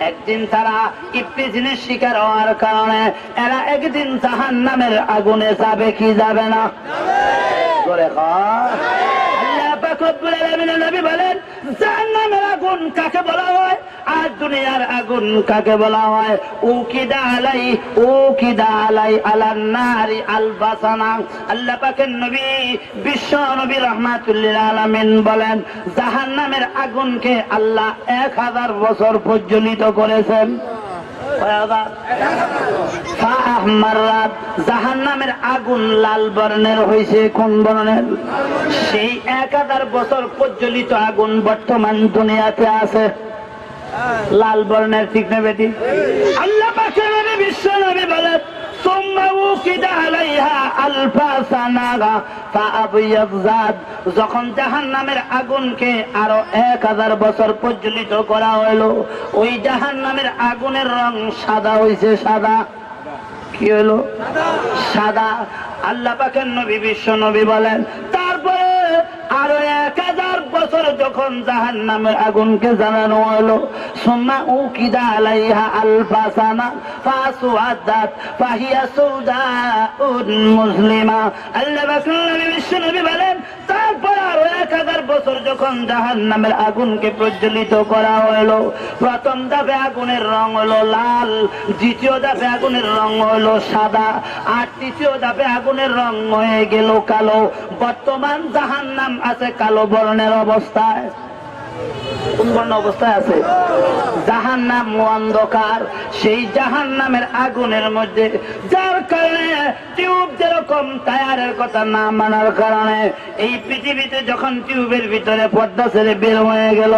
একদিন তারা ইবলিসের শিকার হওয়ার কারণে এরা একদিন জাহান্নামের আগুনে যাবে কি যাবে না? আল্লাহ পাক রব্বুল আলামিনের নবী বলেন, জাহান্নামের আগুন কাকে বলা হয় আর দুনিয়ার আগুন কাকে বলা হয়? উকিদা আলাই আলান নারি আলবাসানা। আল্লাহ পাকের নবী বিশ্ব নবী রাহমাতুল লিল আলামিন বলেন, জাহান্নামের আগুনকে আল্লাহ 1000 বছর প্রজ্বলিত করেছেন। জাহান্নামের আগুন লাল বর্ণের হয়েছে। কোন বর্ণের? সেই 1000 বছর প্রজ্বলিত আগুন বর্তমান দুনিয়াতে আছে লাল বর্ণের, ঠিক না বেটি? আল্লাহ পাকের নবী বিশ্ব নবী বলেন, যখন জাহান্নামের আগুনকে আরো 1000 বছর প্রজ্বলিত করা হইলো, ওই জাহান্নামের আগুনের রং সাদা হইছে। সাদা কি হলো? সাদা। আল্লাহ পাকের নবী বিশ্ব নবী বলেন, তারপরে আরো 1000 বছর যখন জাহান্নামের আগুনকে জ্বালানো হলো, সুম্মা উকিদা আলাইহা আলফাসানা ফাসওয়াদাত ফাহিয়া সৌদাউন মুসলিমা। আল্লাহ পাকের নবী বিশ্ব নবী বলেন, তারপর আরো 1000 বছর যখন জাহান্নামের আগুনকে প্রজ্বলিত করা হলো, প্রথম ধাপে আগুনের রং হলো লাল, দ্বিতীয় ধাপে আগুনের রং হলো সাদা, আর তৃতীয় ধাপে আগুনের রং হয়ে গেল কালো। বর্তমান জাহান্নাম আছে কালো বর্ণের অবস্থায়। কোন বর্ণ অবস্থায় আছে? জাহান্নাম অন্ধকার। সেই জাহান্নামের আগুনের মধ্যে, যার কারণে টিউব যেরকম টায়ারের কথা না মানার কারণে এই পৃথিবীতে যখন টিউবের ভিতরে পর্দা ছেড়ে বের হয়ে গেল,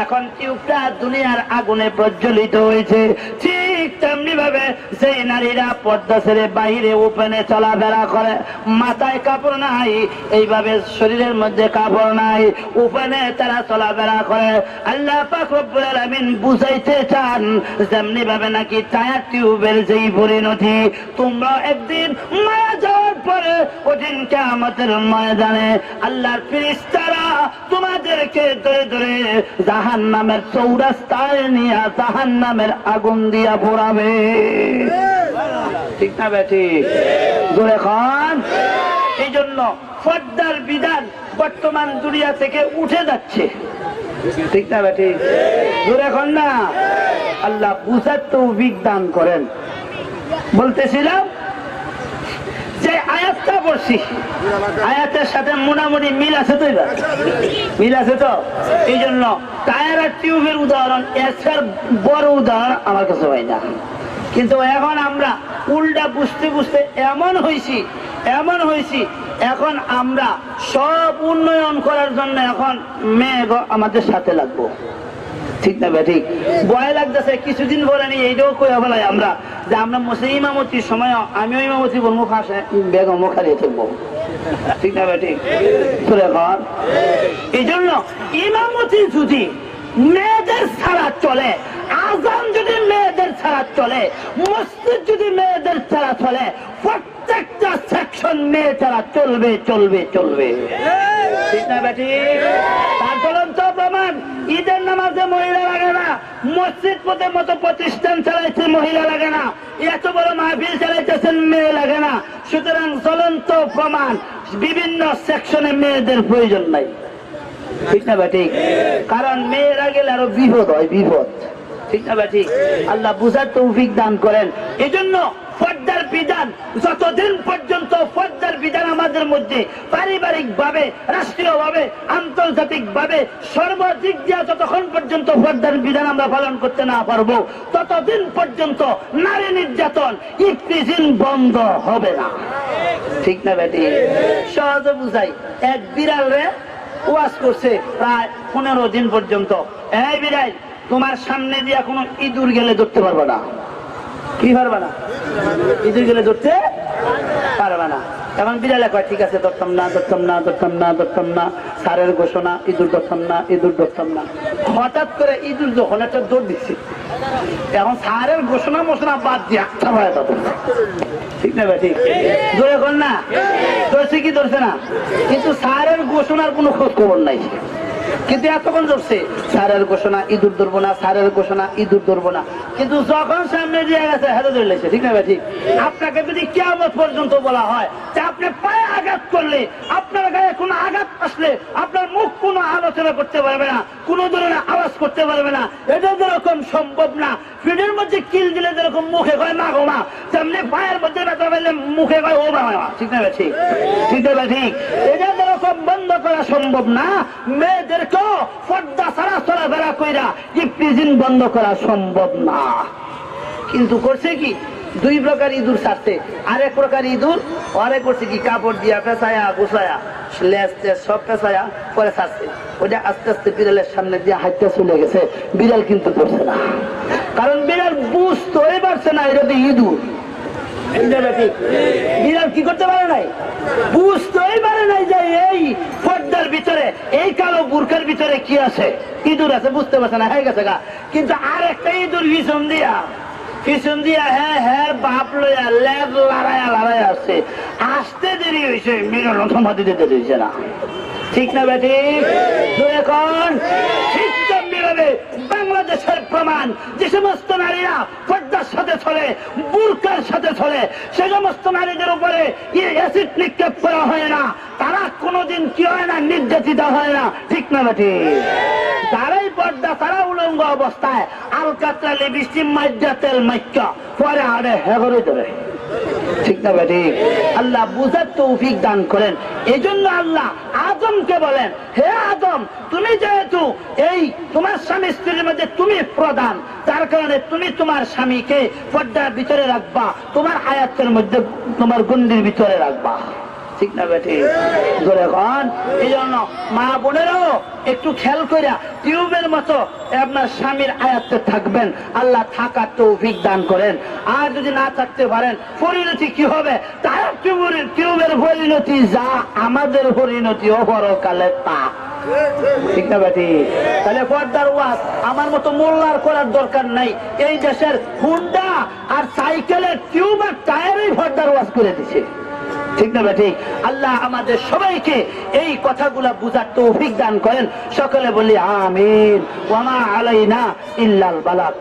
এখন টিউবটা দুনিয়ার আগুনে প্রজ্বলিত হয়েছে। ঠিক তেমনি ভাবে সেই নারীরা পর্দা ছেড়ে বাহিরে ওপেনে চলাফেরা করে, মাথায় কাপড় নাই, এইভাবে শরীরের মধ্যে কাপড় নাই, ওপেনে তারা চলাফেরা করে। আল্লাহ পাক রব্বুল আলামিন বুঝাইতে চান, যেমনি ভাবে নাকি টায়ার টিউবের যেই পরিণতি, তোমরা একদিন মারা যাওয়ার পরে ওদিন কিয়ামতের ময়দানে আল্লাহর ফেরেশতারা তোমাদেরকে ধরে ধরে জাহান্নামের চৌরাস্তায় নিয়ে জাহান্নামের আগুন দিয়া পোড়াবে। ঠিক না বেটি? জোরে খান। এই জন্য পর্দার বিধান বর্তমান দুনিয়া থেকে উঠে যাচ্ছে। ঠিক না বেটি? জোরে খান না। আল্লাহ বুঝার তৌফিক দান করেন। বলতেছিলাম যে আয়াতটা পড়ছি, আয়াতের সাথে মোটামুটি মিল আছে তো? এবার মিল আছে তো? এই জন্য টায়ার আর টিউবের উদাহরণ এর বড় উদাহরণ আমার কাছে হয় না। কিন্তু এখন আমরা উল্টা বুঝতে বুঝতে এমন হয়েছি, এখন আমরা সব উন্নয়ন করার জন্য এখন মেয়ে আমাদের সাথে লাগবো। ঠিক না ঠিক? ভয় লাগতেছে কিছুদিন পরে নিয়ে এইটাও কইয়া ফেলাই আমরা যে আমরা মসজিদ ইমামতির সময় আমিও ইমামতি বলবো, খাসে বেগমও খালিয়ে থাকবো। ঠিক না ঠিক? এই জন্য ইমামতি যদি মেয়েদের ছাড়া চলে, আজান যদি মেয়েদের ছাড়া চলে, মসজিদ যদি মেয়েদের ছাড়া চলে, প্রত্যেকটা সেকশন মেয়ে ছাড়া চলবে। ঠিক না বেটি? তারপরে ঈদের নামাজে মহিলা লাগে না, মসজিদ পথে মতো প্রতিষ্ঠান চালাইছে মহিলা লাগে না, এত বড় মাহফিল চালাইতেছেন মেয়ে লাগে না। সুতরাং জ্বলন্ত প্রমাণ, বিভিন্ন সেকশনে মেয়েদের প্রয়োজন নাই, ঠিক না ভাই ঠিক? কারণ মেয়েরা গেলে আরো বিপদ হয়, বিপদ, ঠিক না ভাই ঠিক? আল্লাহ বুঝার তৌফিক দান করেন। এই জন্য পর্দার বিধান, যতদিন পর্যন্ত পর্দার বিধান আমাদের মধ্যে পারিবারিক ভাবে, রাষ্ট্রীয় ভাবে, আন্তর্জাতিক ভাবে, সর্বাধিক দিয়া যতক্ষণ পর্যন্ত পর্দার বিধান আমরা পালন করতে না পারবো, ততদিন পর্যন্ত নারী নির্যাতন ইফতিজিন বন্ধ হবে না, ঠিক না বেটি? সহজে বুঝাই, এক বিড়াল রে ওয়াজ করছে প্রায় 15 দিন পর্যন্ত, এই বিড়াল তোমার সামনে দিয়া কোনো ইঁদুর গেলে ধরতে পারবে না। কি পারবে না? ইঁদুর গেলে ধরতে পারবে না। এখন বিড়ালে কয় ঠিক আছে, ধরতাম না, ধরতাম না, ধরতাম না, ধরতাম না, স্যারের ঘোষণা, ইঁদুর ধরতাম না, ইঁদুর ধরতাম না। হঠাৎ করে ইঁদুর যখন একটা দৌড় দিচ্ছে, এখন স্যারের ঘোষণা মোষণা বাদ দিয়ে একটা ভয় পাবো, ঠিক না ভাই ঠিক? ধরে কর না, ধরছে কি ধরছে না, কিন্তু স্যারের ঘোষণার কোনো খোঁজ খবর নাই। কিন্তু এতক্ষণ ধরছে স্যারের ঘোষণা, ইঁদুর ধরবো না, স্যারের ঘোষণা, ইঁদুর ধরবো না। কিন্তু যখন সামনে দিয়ে গেছে হাতে ধরে লেগেছে, ঠিক না ভাই ঠিক? আপনাকে যদি কিয়ামত পর্যন্ত বলা হয় যে আপনি পায়ে আঘাত করলে, আপনার গায়ে কোনো আঘাত আসলে আপনার মুখ কোনো আলোচনা করতে পারবে না, কোনো ধরনের আওয়াজ করতে পারবে না, এটা যেরকম সম্ভব না। ফিডের মধ্যে কিল দিলে যেরকম মুখে কয় মা গো মা, তেমনি পায়ের মধ্যে ব্যথা পেলে মুখে কয় ও বাবা, ঠিক না ভাই ঠিক? ঠিক না ভাই ঠিক? এটা যেরকম বন্ধ করা সম্ভব না, মেয়েদেরকেও পর্দা ছাড়া চলাফেরা কইরা ইফতিজিন বন্ধ করা সম্ভব না। কিন্তু করছে কি, দুই প্রকার ইঁদুর ছাড়ছে। আরেক প্রকার ইঁদুর আরেক করছে কি, কাপড় দিয়া পেঁচায়া গুছায়া লেজ টেজ সব পেঁচায়া পরে ছাড়ছে। ওইটা আস্তে আস্তে বিড়ালের সামনে দিয়ে হাঁটতে চলে গেছে। বিড়াল কিন্তু করছে না, কারণ বিড়াল বুঝতেই পারছে না এটা তো ইঁদুর। বিড়াল কি করতে পারে নাই, বুঝতেই পারে নাই যে এই পর্দার ভিতরে, এই কালো বুরকার ভিতরে কি আছে, ইঁদুর আছে, বুঝতে পারছে না, হয়ে গেছে গা। কিন্তু আর একটা ইঁদুর পিছন দিয়া হ্যাঁ হ্যাঁ বাপ লইয়া লেজ লড়াইয়া আসছে। আসতে দেরি হয়েছে, বিড়াল সমাধি দিতে দিয়েছে না, ঠিক না বেটি? এখন ঠিক তেমনিভাবে বাংলাদেশের প্রমাণ, যে সমস্ত নারীরা পর্দার সাথে চলে, বুরকার সাথে চলে, সে সমস্ত নারীদের উপরে অ্যাসিড নিক্ষেপ করা হয় না, তারা কোনোদিন কি হয় না, নির্যাতিত হয় না, ঠিক না বেটি? তারাই পর্দা, তারা উলঙ্গ অবস্থায় আলকাতরালি বৃষ্টি মাইজা তেল মাইকা পরে আরে হেগরে ধরে, ঠিক না বেটি? আল্লাহ বুঝার তৌফিক দান করেন। এই জন্য আল্লাহ আদমকে বলেন, হে আদম, তুমি যেহেতু এই তোমার স্বামী স্ত্রীর মধ্যে তুমি প্রধান, তার কারণে তুমি তোমার স্বামীকে পর্দার ভিতরে রাখবা, তোমার আয়াতের মধ্যে তোমার গন্ডির ভিতরে রাখবা, ঠিক না বেটি? এখন এই জন্য মা বোনেরাও একটু খেয়াল করে টিউবের মতো আপনার স্বামীর আয়াতে থাকবেন, আল্লাহ থাকার তৌফিক দান করেন। আর যদি না থাকতে পারেন, পরিণতি কি হবে? তার টিউবের পরিণতি যা, আমাদের পরিণতিও পরকালে তা, ঠিক না বেটি? তাহলে পর্দার ওয়াজ আমার মতো মোল্লার করার দরকার নাই। এই দেশের হুন্ডা আর সাইকেলের টিউব আর টায়ারই পর্দার ওয়াজ করে দিছে, ঠিক না বেটি? আল্লাহ আমাদের সবাইকে এই কথাগুলা বুঝার তৌফিক দান করেন। সকলে বলি আমিন। ওয়া মা আলাইনা ইল্লাল বালাগ।